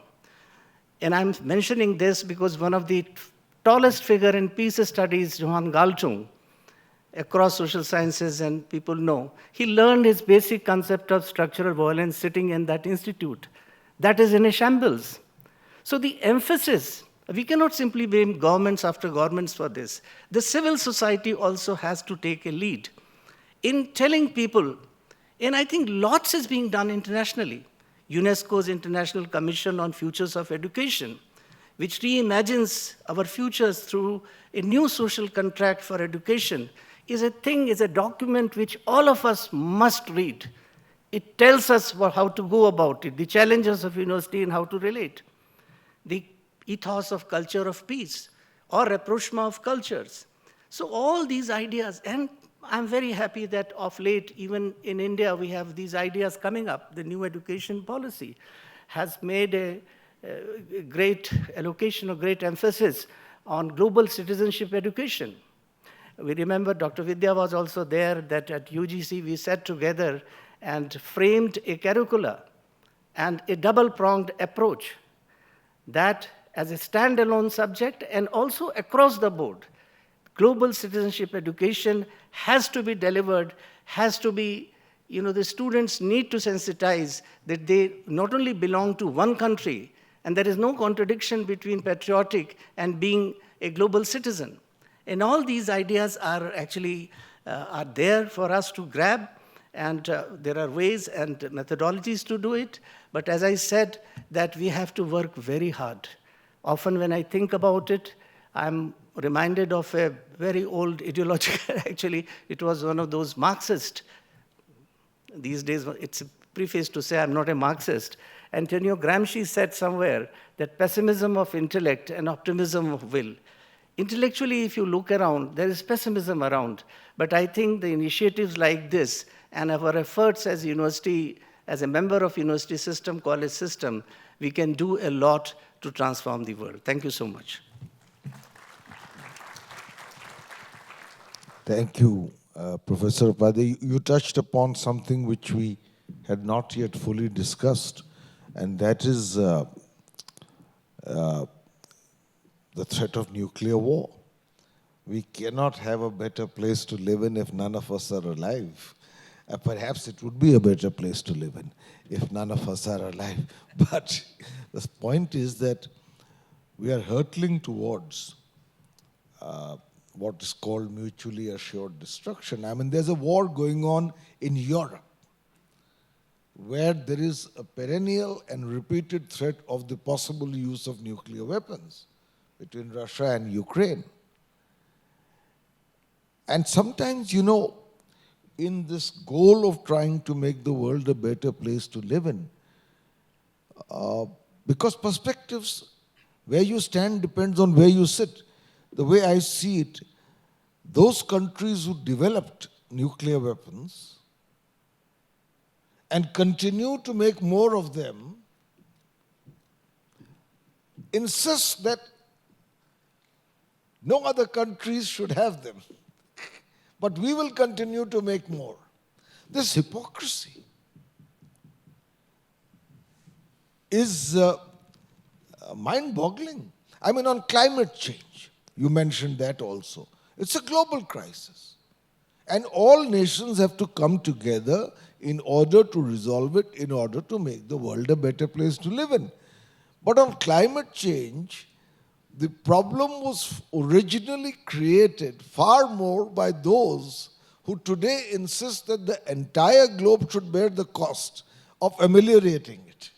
And I'm mentioning this because one of the tallest figure in peace studies, Johan Galtung, across social sciences and people know, he learned his basic concept of structural violence sitting in that institute. That is in a shambles. So the emphasis, we cannot simply blame governments after governments for this. The civil society also has to take a lead in telling people, and I think lots is being done internationally. UNESCO's International Commission on Futures of Education, which reimagines our futures through a new social contract for education, is a document which all of us must read. It tells us how to go about it, the challenges of university and how to relate. The ethos of culture of peace or rapprochement of cultures. So all these ideas, and I'm very happy that of late, even in India, we have these ideas coming up. The new education policy has made a great allocation or great emphasis on global citizenship education. We remember Dr. Vidya was also there, that at UGC we sat together and framed a curricula and a double-pronged approach that as a standalone subject and also across the board, global citizenship education has to be delivered, has to be, the students need to sensitize that they not only belong to one country, and there is no contradiction between patriotic and being a global citizen. And all these ideas are actually are there for us to grab, and there are ways and methodologies to do it. But as I said, that we have to work very hard. Often when I think about it, I'm reminded of a very old ideological, actually, it was one of those Marxist. These days, it's a preface to say I'm not a Marxist. Antonio Gramsci said somewhere that pessimism of intellect and optimism of will. Intellectually, if you look around, there is pessimism around. But I think the initiatives like this and our efforts as university, as a member of university system, college system, we can do a lot to transform the world. Thank you so much. Thank you, Professor Upadhyay. You touched upon something which we had not yet fully discussed, and that is the threat of nuclear war. We cannot have a better place to live in if none of us are alive. Perhaps it would be a better place to live in if none of us are alive. But the point is that we are hurtling towards what is called mutually assured destruction. I mean, there's a war going on in Europe where there is a perennial and repeated threat of the possible use of nuclear weapons between Russia and Ukraine. And sometimes, in this goal of trying to make the world a better place to live in, because perspectives, where you stand depends on where you sit. The way I see it, those countries who developed nuclear weapons and continue to make more of them insist that no other countries should have them. But we will continue to make more. This hypocrisy is mind-boggling. I mean, on climate change, you mentioned that also. It's a global crisis. And all nations have to come together in order to resolve it, in order to make the world a better place to live in. But on climate change, the problem was originally created far more by those who today insist that the entire globe should bear the cost of ameliorating it.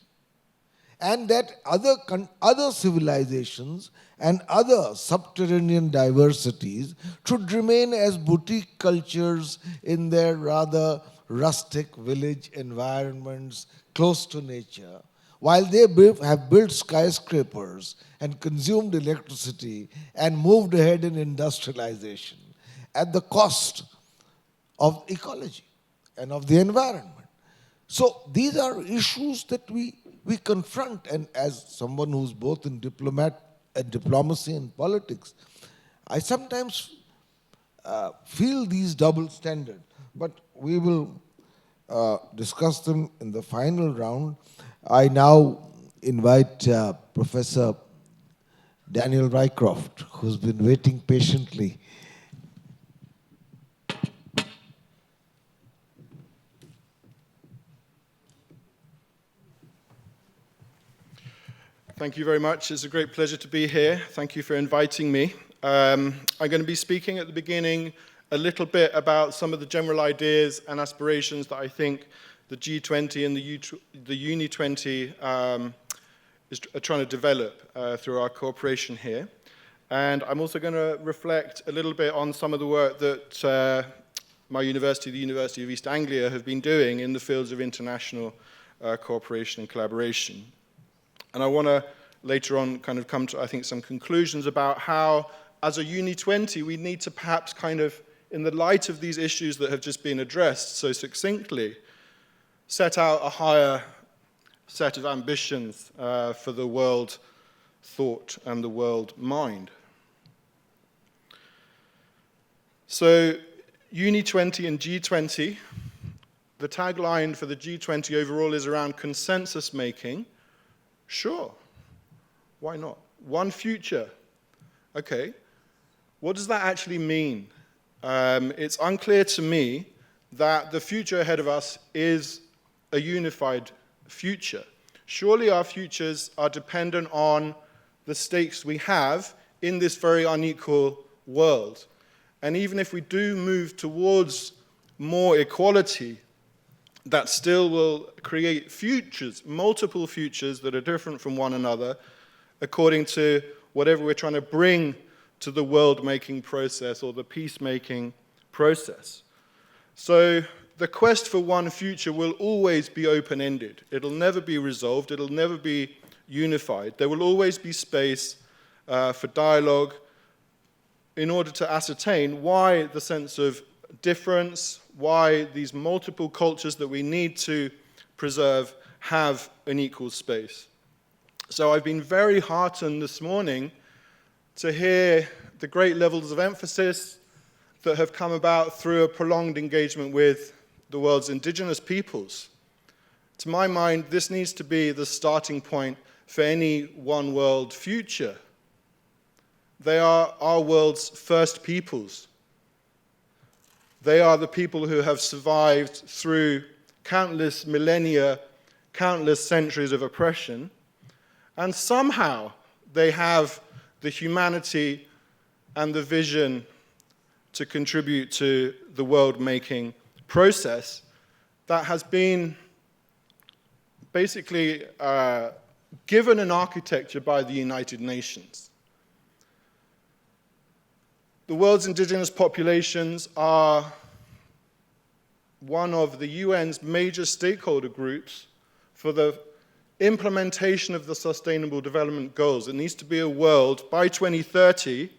And that other civilizations and other subterranean diversities should remain as boutique cultures in their rather rustic village environments close to nature, while they have built skyscrapers and consumed electricity and moved ahead in industrialization at the cost of ecology and of the environment. So these are issues that we confront, and as someone who's both in diplomacy and politics, I sometimes feel these double standards, but we will discuss them in the final round. I now invite Professor Daniel Rycroft, who's been waiting patiently. Thank you very much. It's a great pleasure to be here. Thank you for inviting me. I'm going to be speaking at the beginning a little bit about some of the general ideas and aspirations that I think the G20 and the Uni20 are trying to develop through our cooperation here. And I'm also going to reflect a little bit on some of the work that my university, the University of East Anglia, have been doing in the fields of international cooperation and collaboration. And I want to later on kind of come to, I think, some conclusions about how, as a Uni20, we need to perhaps kind of, in the light of these issues that have just been addressed so succinctly, set out a higher set of ambitions for the world thought and the world mind. So, Uni20 and G20, the tagline for the G20 overall is around consensus making. Sure, why not? One future. Okay, what does that actually mean? It's unclear to me that the future ahead of us is a unified future. Surely our futures are dependent on the stakes we have in this very unequal world. And even if we do move towards more equality, that still will create futures, multiple futures that are different from one another, according to whatever we're trying to bring to the world-making process or the peacemaking process. So the quest for one future will always be open-ended. It'll never be resolved. It'll never be unified. There will always be space for dialogue in order to ascertain why the sense of difference, why these multiple cultures that we need to preserve have an equal space. So I've been very heartened this morning to hear the great levels of emphasis that have come about through a prolonged engagement with the world's indigenous peoples. To my mind, this needs to be the starting point for any one world future. They are our world's first peoples. They are the people who have survived through countless millennia, countless centuries of oppression, and somehow they have the humanity and the vision to contribute to the world-making process that has been basically given an architecture by the United Nations. The world's indigenous populations are one of the UN's major stakeholder groups for the implementation of the Sustainable Development Goals. It needs to be a world by 2030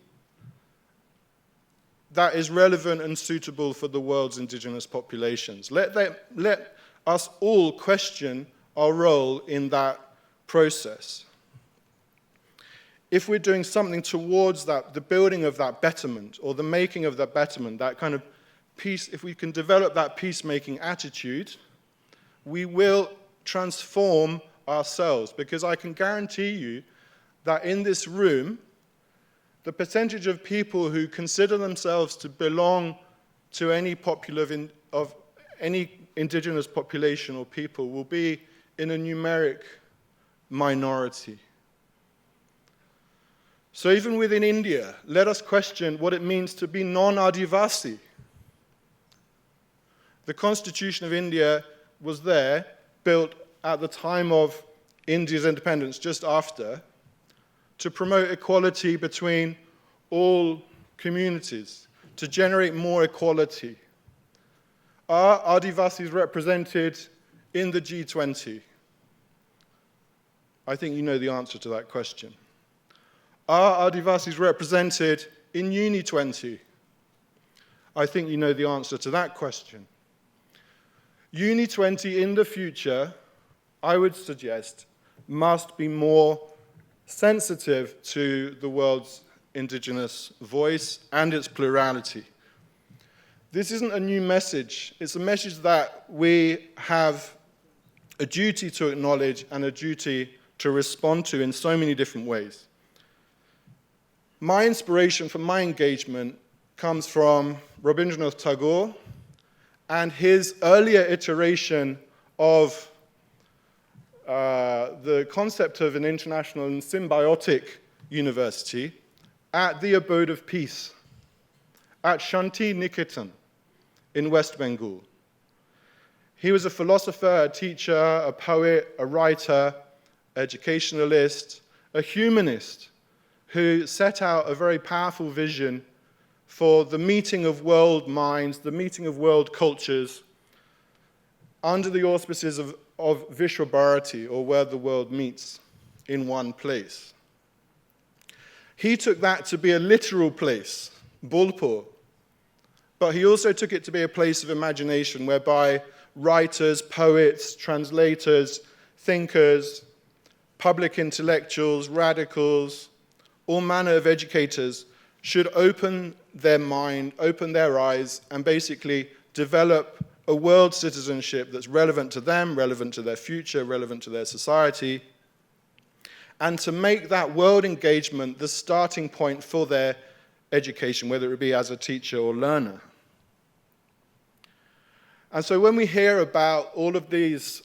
that is relevant and suitable for the world's indigenous populations. Let us all question our role in that process. If we're doing something towards that, the building of that betterment, or the making of that betterment, that kind of peace, if we can develop that peacemaking attitude, we will transform ourselves. Because I can guarantee you that in this room, the percentage of people who consider themselves to belong to any of any indigenous population or people will be in a numeric minority. So even within India, let us question what it means to be non-Adivasi. The Constitution of India was there, built at the time of India's independence, just after, to promote equality between all communities, to generate more equality. Are Adivasis represented in the G20? I think you know the answer to that question. Are Adivasis represented in Uni20? I think you know the answer to that question. Uni20 in the future, I would suggest, must be more sensitive to the world's indigenous voice and its plurality. This isn't a new message. It's a message that we have a duty to acknowledge and a duty to respond to in so many different ways. My inspiration for my engagement comes from Rabindranath Tagore and his earlier iteration of the concept of an international and symbiotic university at the abode of peace, at Shanti Niketan in West Bengal. He was a philosopher, a teacher, a poet, a writer, educationalist, a humanist who set out a very powerful vision for the meeting of world minds, the meeting of world cultures, under the auspices of Vishwa Bharati, or where the world meets in one place. He took that to be a literal place, Bolpur, but he also took it to be a place of imagination whereby writers, poets, translators, thinkers, public intellectuals, radicals, all manner of educators should open their mind, open their eyes, and basically develop a world citizenship that's relevant to them, relevant to their future, relevant to their society, and to make that world engagement the starting point for their education, whether it be as a teacher or learner. And so when we hear about all of these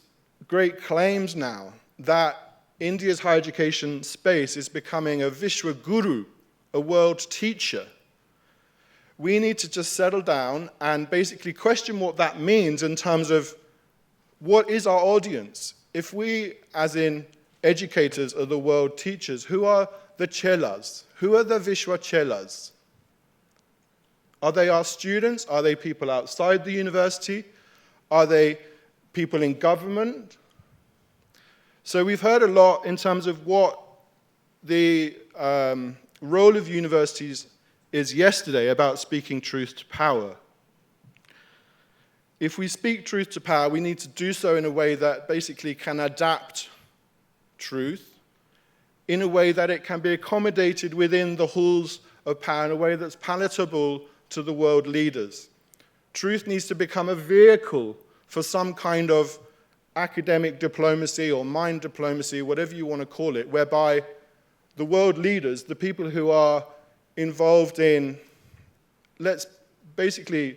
great claims now that India's higher education space is becoming a Vishwa Guru, a world teacher, we need to just settle down and basically question what that means in terms of what is our audience. If we, as in educators, are the world teachers, who are the chelas? Who are the Vishwa chelas? Are they our students? Are they people outside the university? Are they people in government? So we've heard a lot in terms of what the role of universities is yesterday about speaking truth to power. If we speak truth to power, we need to do so in a way that basically can adapt truth, in a way that it can be accommodated within the halls of power, in a way that's palatable to the world leaders. Truth needs to become a vehicle for some kind of academic diplomacy or mind diplomacy, whatever you want to call it, whereby the world leaders, the people who are involved in, let's basically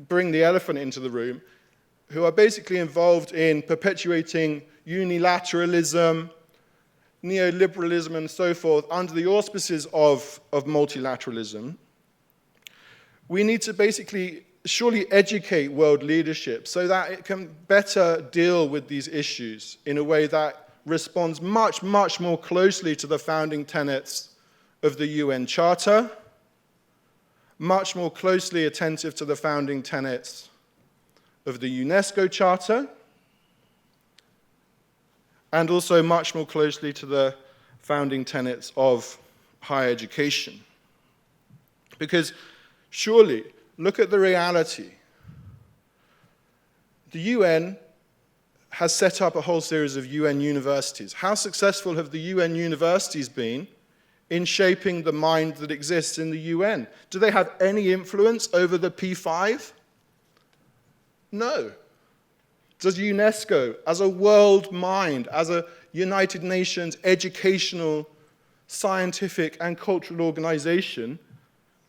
bring the elephant into the room, who are basically involved in perpetuating unilateralism, neoliberalism, and so forth, under the auspices of multilateralism, we need to basically surely educate world leadership so that it can better deal with these issues in a way that responds much, much more closely to the founding tenets of the UN Charter, much more closely attentive to the founding tenets of the UNESCO Charter, and also much more closely to the founding tenets of higher education. Because surely, look at the reality. The UN has set up a whole series of UN universities. How successful have the UN universities been in shaping the mind that exists in the UN? Do they have any influence over the P5? No. Does UNESCO, as a world mind, as a United Nations educational, scientific, and cultural organization,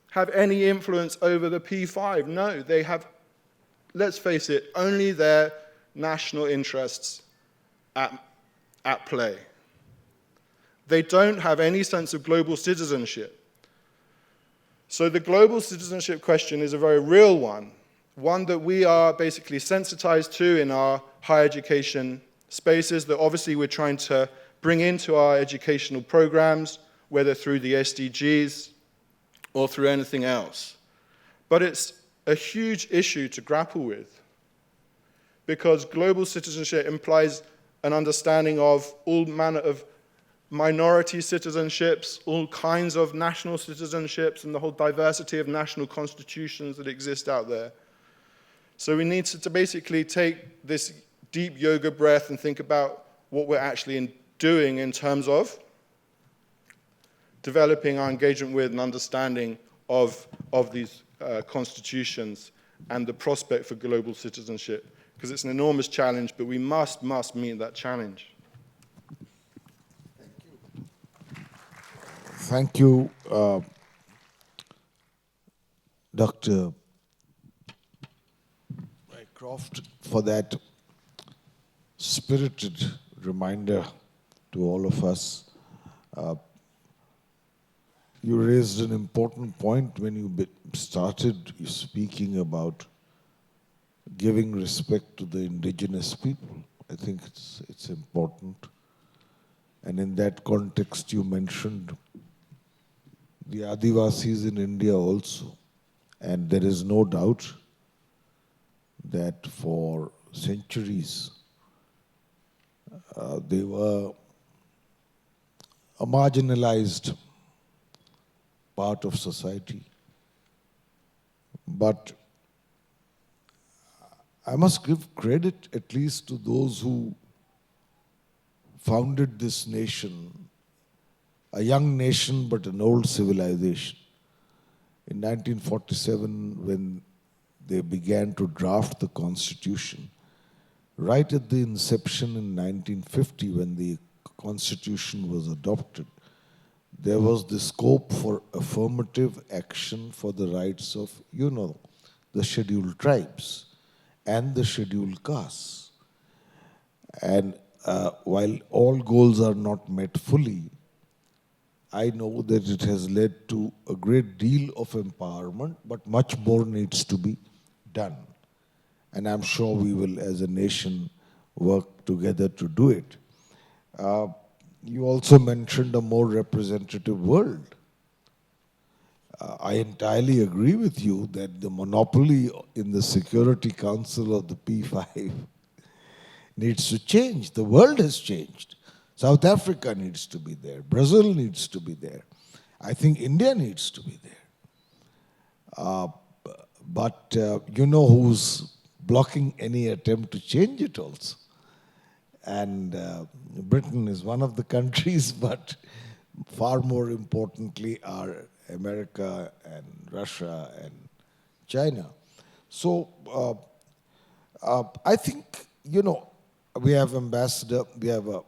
have any influence over the P5? No, they have, let's face it, only their national interests at play. They don't have any sense of global citizenship. So the global citizenship question is a very real one that we are basically sensitized to in our higher education spaces, that obviously we're trying to bring into our educational programs, whether through the SDGs or through anything else. But it's a huge issue to grapple with, because global citizenship implies an understanding of all manner of minority citizenships, all kinds of national citizenships, and the whole diversity of national constitutions that exist out there. So we need to basically take this deep yoga breath and think about what we're actually doing in terms of developing our engagement with and understanding of these constitutions and the prospect for global citizenship, because it's an enormous challenge, but we must meet that challenge. Thank you, Dr. Croft, for that spirited reminder to all of us. You raised an important point when you started speaking about giving respect to the indigenous people. I think it's important. And in that context, you mentioned the Adivasis in India also. And there is no doubt that for centuries they were a marginalized part of society. But I must give credit at least to those who founded this nation, a young nation but an old civilization. In 1947, when they began to draft the Constitution, right at the inception in 1950, when the Constitution was adopted, there was the scope for affirmative action for the rights of, the scheduled tribes and the scheduled castes. And while all goals are not met fully, I know that it has led to a great deal of empowerment, but much more needs to be done. And I'm sure we will, as a nation, work together to do it. You also mentioned a more representative world. I entirely agree with you that the monopoly in the Security Council of the P5 needs to change. The world has changed. South Africa needs to be there. Brazil needs to be there. I think India needs to be there. But you know who's blocking any attempt to change it also. And Britain is one of the countries, but far more importantly are America and Russia and China. So I think, we have a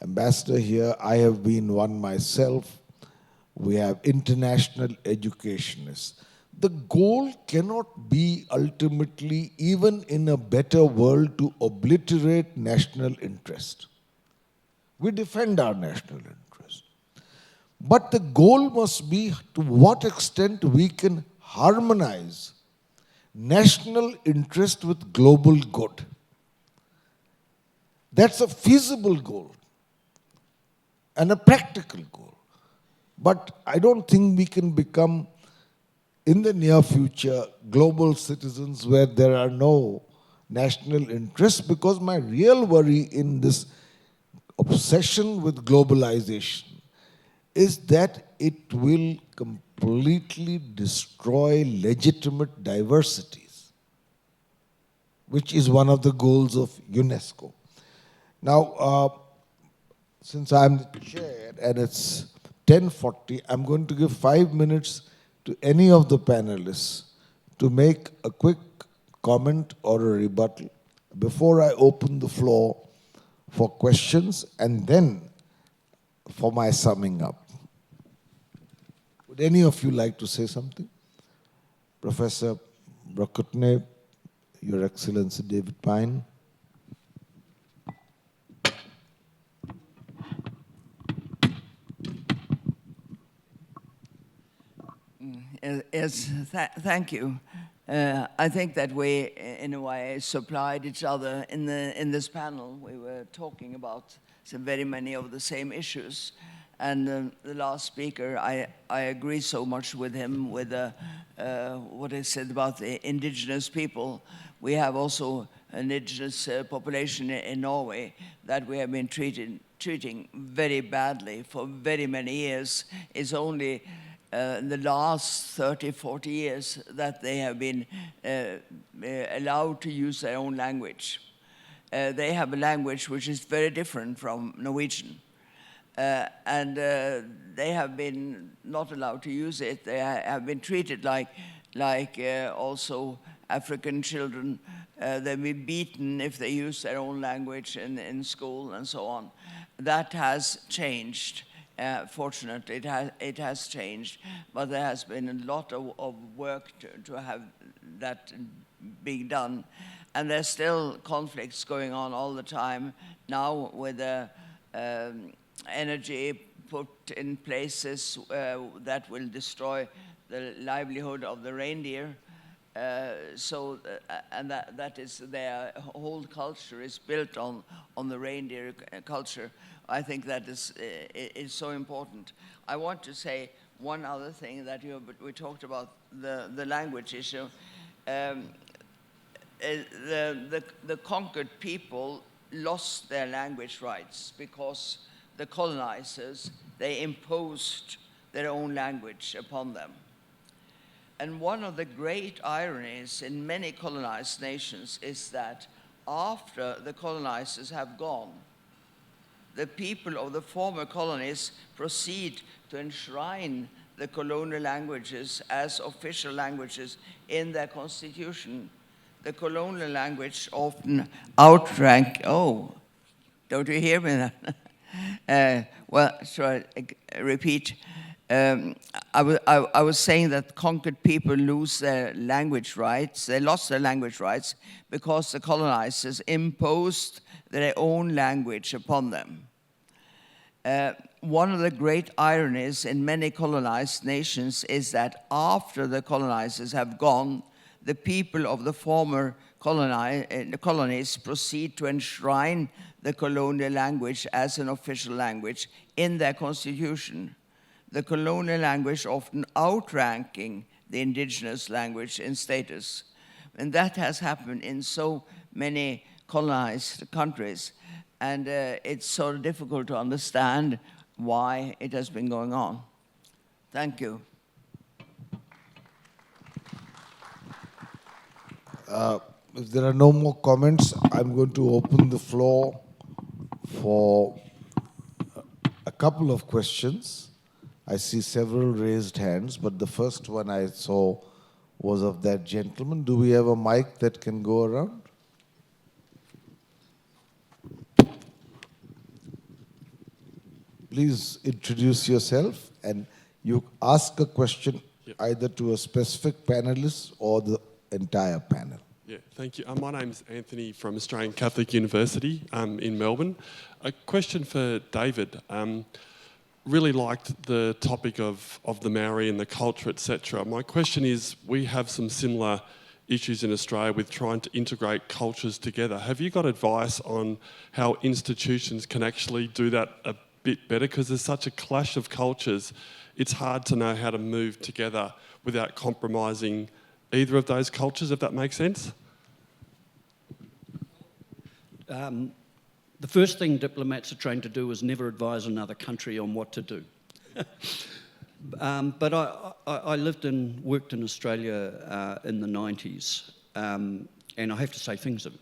ambassador here. I have been one myself. We have international educationists. The goal cannot be ultimately, even in a better world, to obliterate national interest. We defend our national interest. But the goal must be to what extent we can harmonize national interest with global good. That's a feasible goal and a practical goal. But I don't think we can become, in the near future, global citizens where there are no national interests, because my real worry in this obsession with globalization is that it will completely destroy legitimate diversities, which is one of the goals of UNESCO. Now, since I'm the chair and it's 10:40, I'm going to give 5 minutes to any of the panelists to make a quick comment or a rebuttal before I open the floor for questions and then for my summing up. Would any of you like to say something? Professor Brakutne, Your Excellency David Pine. Yes, thank you. I think that we, in a way, supplied each other in this panel. We were talking about very many of the same issues. And the last speaker, I agree so much with him with what he said about the indigenous people. We have also an indigenous population in Norway that we have been treating very badly for very many years. It's only in the last 30, 40 years that they have been allowed to use their own language. They have a language which is very different from Norwegian. And they have been not allowed to use it. They have been treated like also African children. They've been beaten if they use their own language in school and so on. That has changed. Fortunately, it has changed, but there has been a lot of work to have that being done. And there's still conflicts going on all the time now with energy put in places that will destroy the livelihood of the reindeer. And that is their whole culture is built on the reindeer culture. I think that is so important. I want to say one other thing that we talked about, the language issue. The conquered people lost their language rights because the colonizers, they imposed their own language upon them. And one of the great ironies in many colonized nations is that after the colonizers have gone, the people of the former colonies proceed to enshrine the colonial languages as official languages in their constitution. The colonial language often outrank, oh, don't you hear me? Well, shall I repeat? I was saying that conquered people lose their language rights. They lost their language rights because the colonizers imposed their own language upon them. One of the great ironies in many colonized nations is that after the colonizers have gone, the people of the former colonies proceed to enshrine the colonial language as an official language in their constitution. The colonial language often outranking the indigenous language in status. And that has happened in so many colonized countries. And it's sort of difficult to understand why it has been going on. Thank you. If there are no more comments, I'm going to open the floor for a couple of questions. I see several raised hands, but the first one I saw was of that gentleman. Do we have a mic that can go around? Please introduce yourself and you ask a question either to a specific panelist or the entire panel. Yeah, thank you. My name's Anthony from Australian Catholic University in Melbourne. A question for David. Really liked the topic of the Maori and the culture, etc. My question is, we have some similar issues in Australia with trying to integrate cultures together. Have you got advice on how institutions can actually do that a bit better? Because there's such a clash of cultures, it's hard to know how to move together without compromising either of those cultures, if that makes sense? The first thing diplomats are trained to do is never advise another country on what to do. But I lived and worked in Australia in the 90s, and I have to say things have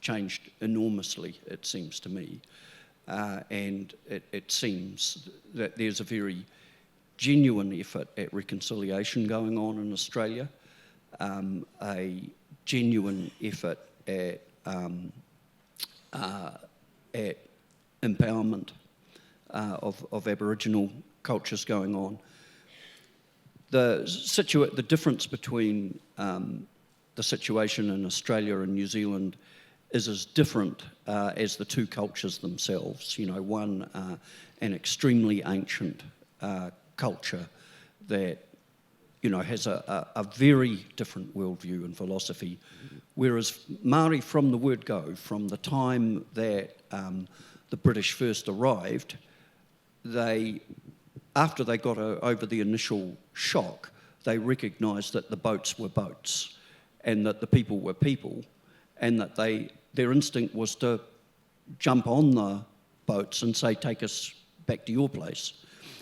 changed enormously, it seems to me. And it seems that there's a very genuine effort at reconciliation going on in Australia, a genuine effort at empowerment of Aboriginal cultures going on. The difference between the situation in Australia and New Zealand is as different as the two cultures themselves. You know, one an extremely ancient culture that has a very different worldview and philosophy, whereas Māori from the word go, from the time that the British first arrived, after they got over the initial shock, they recognised that the boats were boats and that the people were people, and that their instinct was to jump on the boats and say, take us back to your place.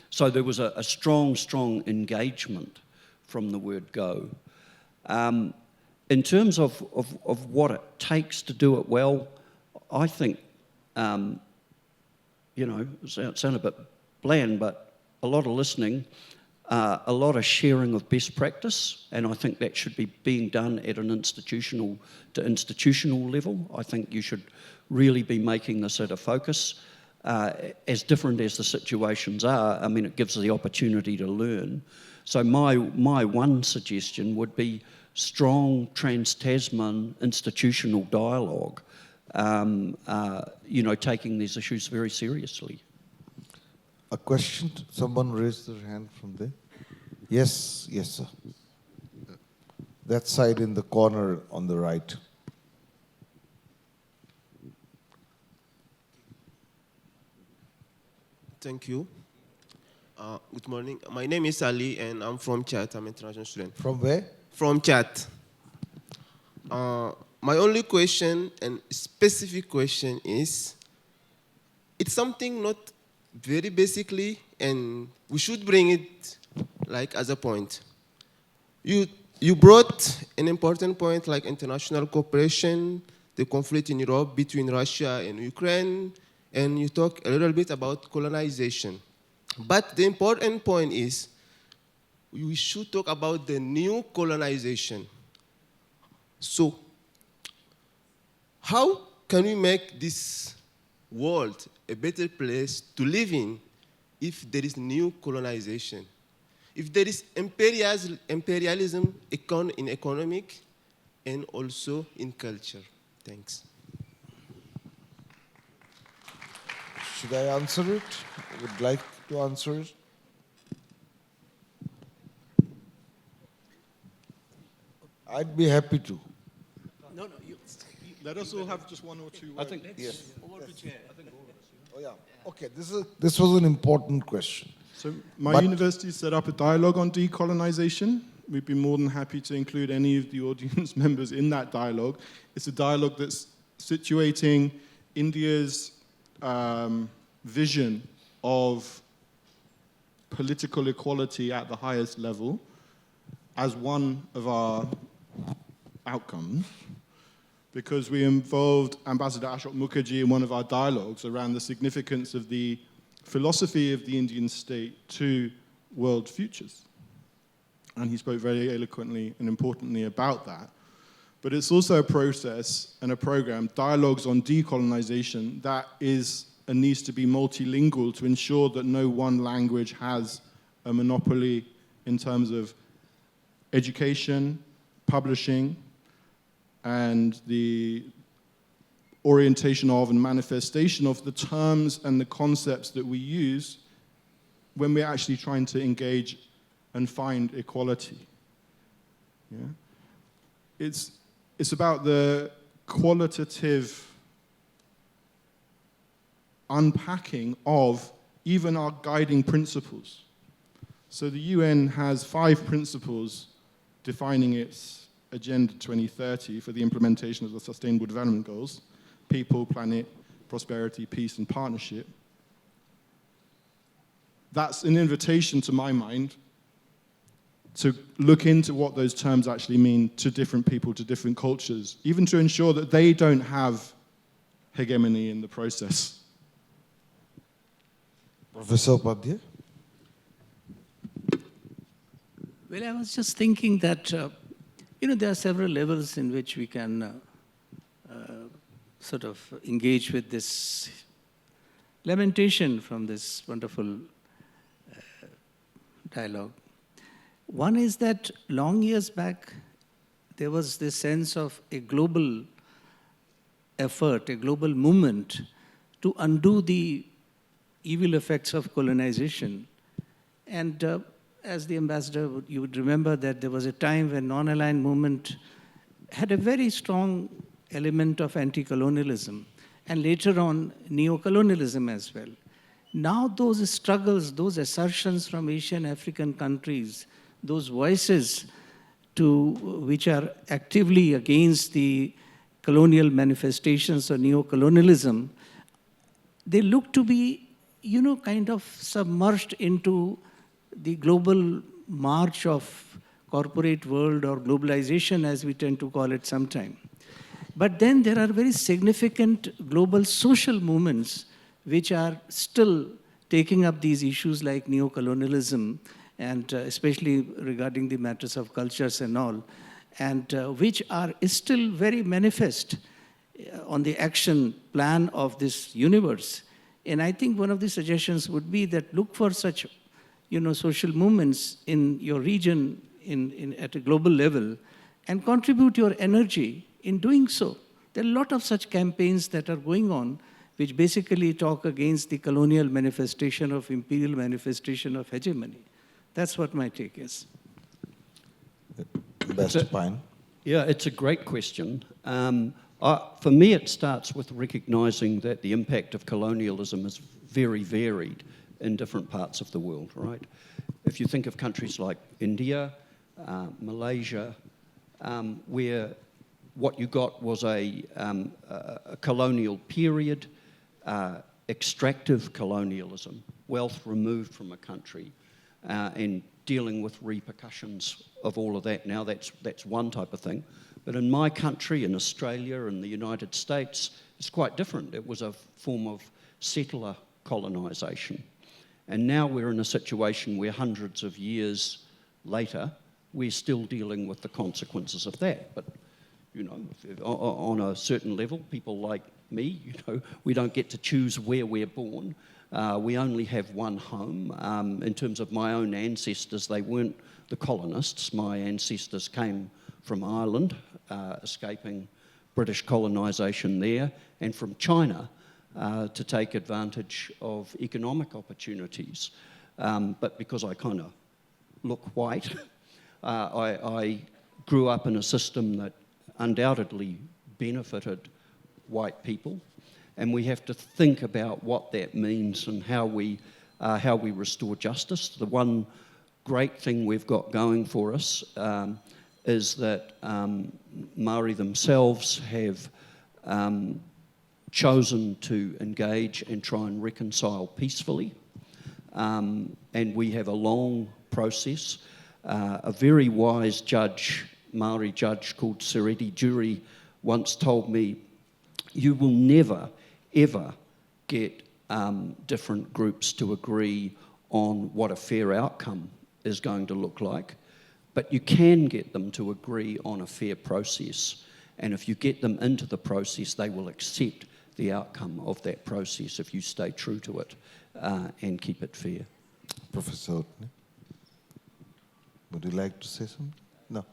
So there was a strong engagement from the word go. In terms of what it takes to do it well, I think, sound a bit bland, but a lot of listening, a lot of sharing of best practice, and I think that should be being done at an institutional to institutional level. I think you should really be making this at a focus. As different as the situations are, I mean, it gives the opportunity to learn. So my one suggestion would be strong trans-Tasman institutional dialogue, taking these issues very seriously. A question? Someone raised their hand from there. Yes, sir. That side in the corner on the right. Thank you. Good morning. My name is Ali, and I'm from Chad. I'm an international student. From where? From Chad. My only question and specific question is, it's something not very basically, and we should bring it like as a point. You brought an important point like international cooperation, the conflict in Europe between Russia and Ukraine, and you talk a little bit about colonization. But the important point is, we should talk about the new colonization. So, how can we make this world a better place to live in if there is new colonization? If there is imperialism in economic and also in culture? Thanks. Should I answer it? Would like to answer it? I'd be happy to. No, let us all have just one or two. I think Yes. yes. Oh yeah. Okay. This was an important question. So my university set up a dialogue on decolonization. We'd be more than happy to include any of the audience members in that dialogue. It's a dialogue that's situating India's vision of political equality at the highest level as one of our outcomes, because we involved Ambassador Ashok Mukherjee in one of our dialogues around the significance of the philosophy of the Indian state to world futures. And he spoke very eloquently and importantly about that. But it's also a process and a program, dialogues on decolonization, that is and needs to be multilingual to ensure that no one language has a monopoly in terms of education, publishing, and the orientation of and manifestation of the terms and the concepts that we use when we're actually trying to engage and find equality. Yeah? It's about the qualitative unpacking of even our guiding principles. So the UN has 5 principles defining its Agenda 2030 for the implementation of the Sustainable Development Goals: people, planet, prosperity, peace, and partnership. That's an invitation, to my mind, to look into what those terms actually mean to different people, to different cultures, even to ensure that they don't have hegemony in the process. Professor Upadhyay? Well, I was just thinking that, there are several levels in which we can sort of engage with this lamentation from this wonderful dialogue. One is that long years back, there was this sense of a global effort, a global movement to undo the evil effects of colonization. And as the ambassador, you would remember that there was a time when non-aligned movement had a very strong element of anti-colonialism, and later on, neo-colonialism as well. Now those struggles, those assertions from Asian African countries, those voices which are actively against the colonial manifestations or neo-colonialism, they look to be, kind of submerged into the global march of corporate world or globalization, as we tend to call it sometime. But then there are very significant global social movements which are still taking up these issues like neo-colonialism, and especially regarding the matters of cultures and all, and which are still very manifest on the action plan of this universe. And I think one of the suggestions would be that look for such, social movements in your region at a global level and contribute your energy in doing so. There are a lot of such campaigns that are going on which basically talk against the colonial manifestation of imperial manifestation of hegemony. That's what my take is. Ambassador Pine? Yeah, it's a great question. For me, it starts with recognizing that the impact of colonialism is very varied in different parts of the world, right? If you think of countries like India, Malaysia, where what you got was a colonial period, extractive colonialism, wealth removed from a country, and dealing with repercussions of all of that. Now that's one type of thing. But in my country, in Australia and the United States, it's quite different. It was a form of settler colonisation. And now we're in a situation where hundreds of years later, we're still dealing with the consequences of that. But, you know, on a certain level, people like me, you know, we don't get to choose where we're born. We only have one home. In terms of my own ancestors, they weren't the colonists. My ancestors came from Ireland, escaping British colonisation there, and from China to take advantage of economic opportunities. But because I kind of look white, I grew up in a system that undoubtedly benefited white people, and we have to think about what that means and how we restore justice. The one great thing we've got going for us is that Māori themselves have chosen to engage and try and reconcile peacefully, and we have a long process. A very wise judge, Māori judge called Sereti Jury, once told me, you will never, ever get different groups to agree on what a fair outcome is going to look like, but you can get them to agree on a fair process. And if you get them into the process, they will accept the outcome of that process if you stay true to it and keep it fair. Professor Oatney, would you like to say something? No.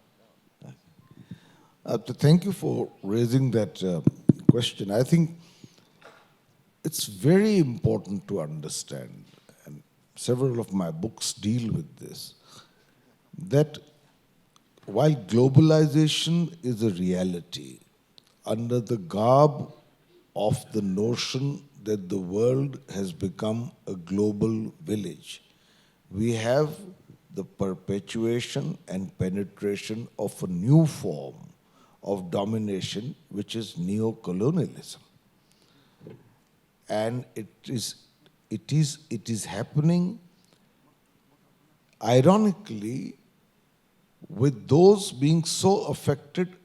Thank you for raising that question. I think it's very important to understand, and several of my books deal with this, that while globalization is a reality, under the garb of the notion that the world has become a global village, we have the perpetuation and penetration of a new form of domination, which is neocolonialism. And it is happening, ironically, with those being so affected,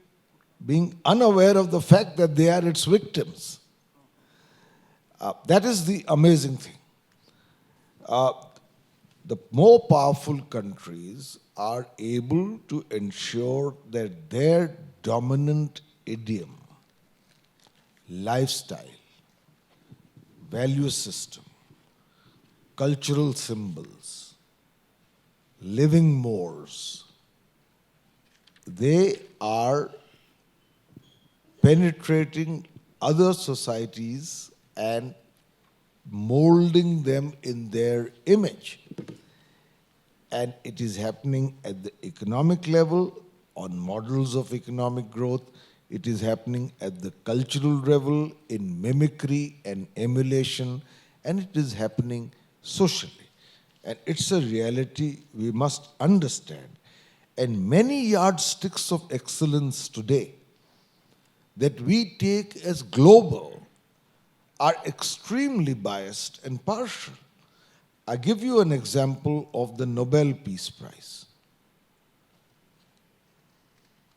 being unaware of the fact that they are its victims. That is the amazing thing. The more powerful countries are able to ensure that their dominant idiom, lifestyle, value system, cultural symbols, living mores, they are penetrating other societies and molding them in their image. And it is happening at the economic level, on models of economic growth. It is happening at the cultural level, in mimicry and emulation, and it is happening socially. And it's a reality we must understand. And many yardsticks of excellence today that we take as global are extremely biased and partial. I give you an example of the Nobel Peace Prize.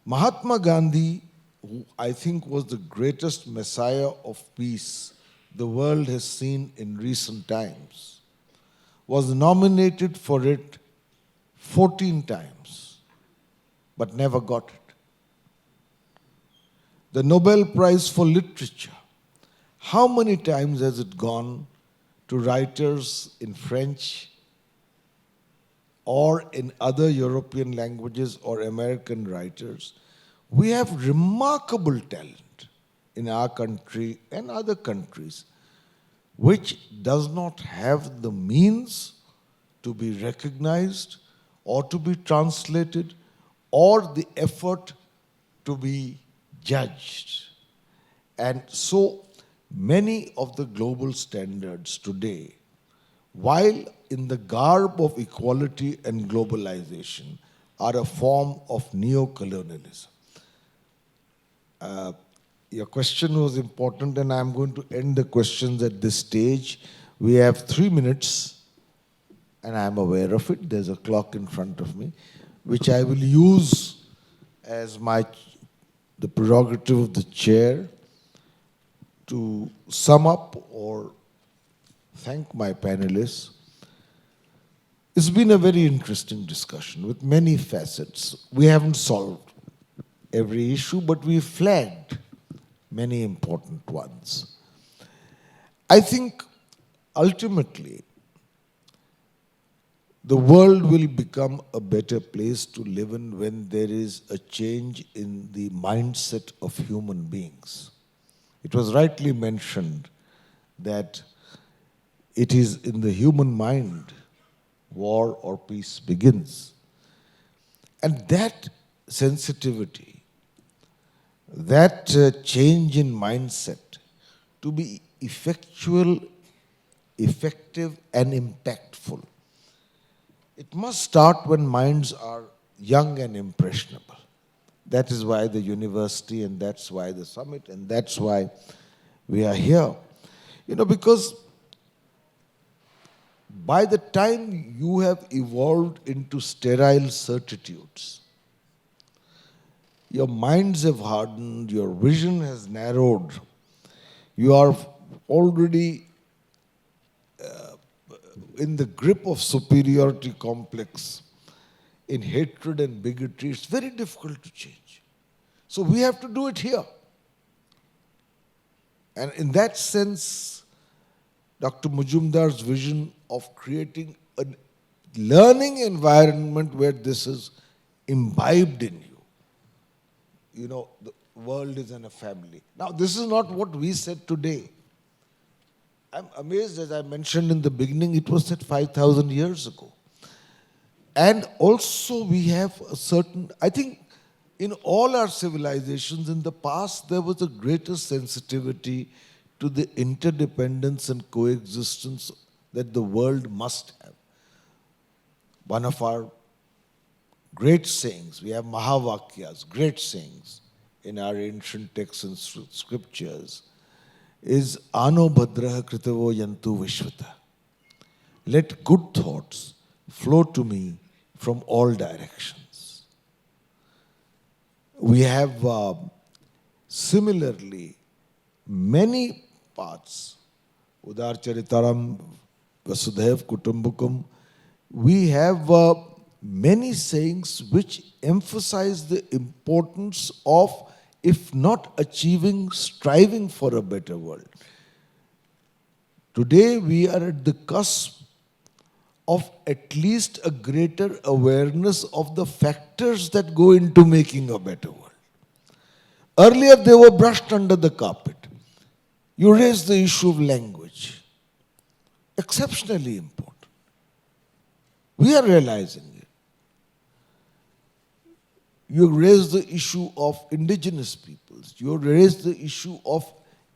Mahatma Gandhi, who I think was the greatest messiah of peace the world has seen in recent times, was nominated for it 14 times, but never got it. The Nobel Prize for Literature, how many times has it gone to writers in French or in other European languages or American writers? We have remarkable talent in our country and other countries, which does not have the means to be recognized or to be translated or the effort to be judged. And so many of the global standards today while in the garb of equality and globalization, are a form of neo-colonialism. Your question was important, and I'm going to end the questions at this stage. We have 3 minutes, and I'm aware of it. There's a clock in front of me, which I will use as the prerogative of the chair to sum up or thank my panelists. It's been a very interesting discussion with many facets. We haven't solved every issue, but we've flagged many important ones. I think ultimately, the world will become a better place to live in when there is a change in the mindset of human beings. It was rightly mentioned that it is in the human mind war or peace begins. And that sensitivity, that change in mindset to be effectual, effective, and impactful, it must start when minds are young and impressionable. That is why the university, and that's why the summit, and that's why we are here. Because by the time you have evolved into sterile certitudes, your minds have hardened, your vision has narrowed, you are already in the grip of superiority complex, in hatred and bigotry, it's very difficult to change. So we have to do it here. And in that sense, Dr. Majumdar's vision of creating a learning environment where this is imbibed in you. The world is in a family. Now, this is not what we said today. I'm amazed, as I mentioned in the beginning, it was said 5,000 years ago. And also we have a certain, I think in all our civilizations in the past, there was a greater sensitivity to the interdependence and coexistence that the world must have. One of our great sayings, we have Mahavakyas, great sayings in our ancient texts and scriptures, is Ano Bhadraha Kritavo Yantu Vishvata. Let good thoughts flow to me from all directions. We have similarly many parts, Udar Charitaram, Vasudhaiv Kutumbakam, we have many sayings which emphasize the importance of, if not achieving, striving for a better world. Today we are at the cusp of at least a greater awareness of the factors that go into making a better world. Earlier they were brushed under the carpet. You raised the issue of language. Exceptionally important. We are realizing it. You raised the issue of indigenous peoples. You raised the issue of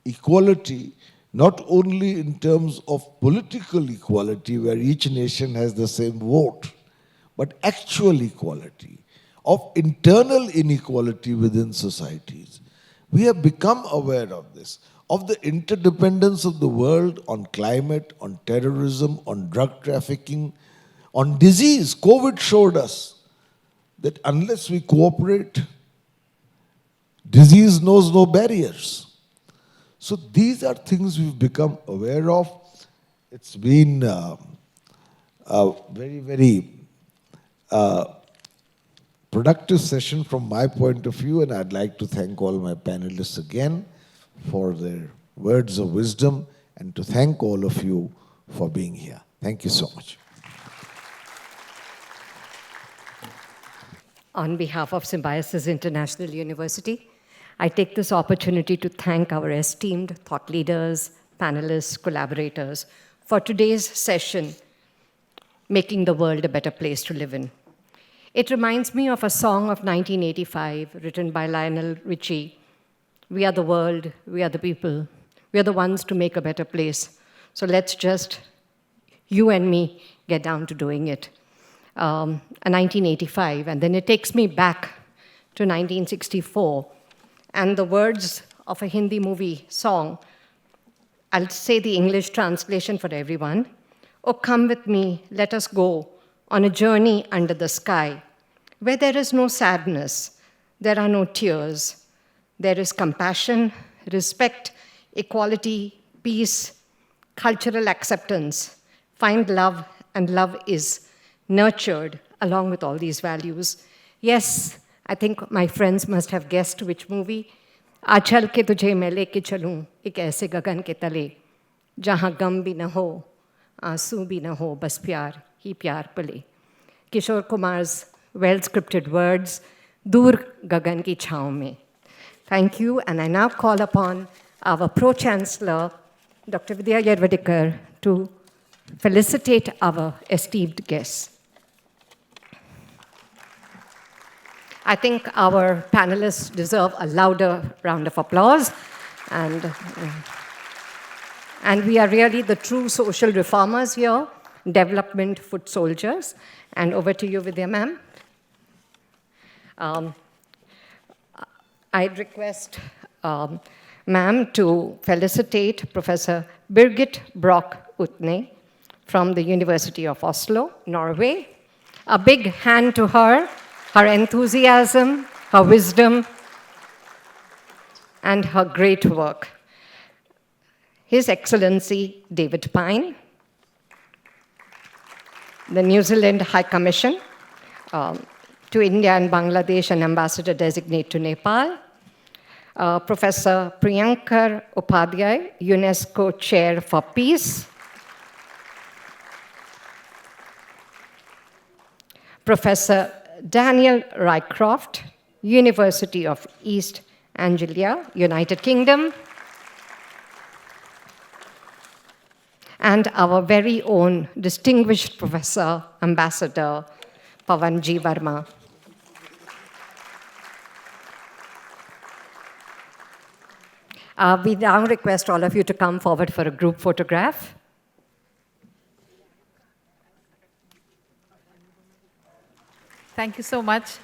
equality, not only in terms of political equality, where each nation has the same vote, but actual equality, of internal inequality within societies. We have become aware of this, of the interdependence of the world on climate, on terrorism, on drug trafficking, on disease. COVID showed us that unless we cooperate, disease knows no barriers. So these are things we've become aware of. It's been a very, very productive session from my point of view, and I'd like to thank all my panelists again for their words of wisdom, and to thank all of you for being here. Thank you so much. On behalf of Symbiosis International University, I take this opportunity to thank our esteemed thought leaders, panelists, collaborators for today's session, Making the World a Better Place to Live in. It reminds me of a song of 1985 written by Lionel Richie. We are the world, we are the people, we are the ones to make a better place. So let's just you and me get down to doing it. 1985, and then it takes me back to 1964, and the words of a Hindi movie song. I'll say the English translation for everyone. Oh, come with me, let us go on a journey under the sky, where there is no sadness, there are no tears. There is compassion, respect, equality, peace, cultural acceptance. Find love, and love is nurtured along with all these values. Yes, I think my friends must have guessed which movie. आचल के तुझे मैं लेके चलूं एक ऐसे गगन के तले जहां गम भी न हो आंसू भी न हो बस प्यार ही प्यार पले. Kishore Kumar's well-scripted words, दूर गगन की छाँव में. Thank you, and I now call upon our Pro-Chancellor, Dr. Vidya Yervadikar, to felicitate our esteemed guests. I think our panelists deserve a louder round of applause, and we are really the true social reformers here, development foot soldiers. And over to you, Vidya ma'am. I'd request ma'am to felicitate Professor Birgit Brock-Utne from the University of Oslo, Norway. A big hand to her, her enthusiasm, her wisdom, and her great work. His Excellency David Pine, the New Zealand High Commission to India and Bangladesh, and Ambassador Designate to Nepal. Professor Priyankar Upadhyay, UNESCO Chair for Peace. Professor Daniel Rycroft, University of East Anglia, United Kingdom. And our very own distinguished Professor, Ambassador Pawanji Verma. We now request all of you to come forward for a group photograph. Thank you so much.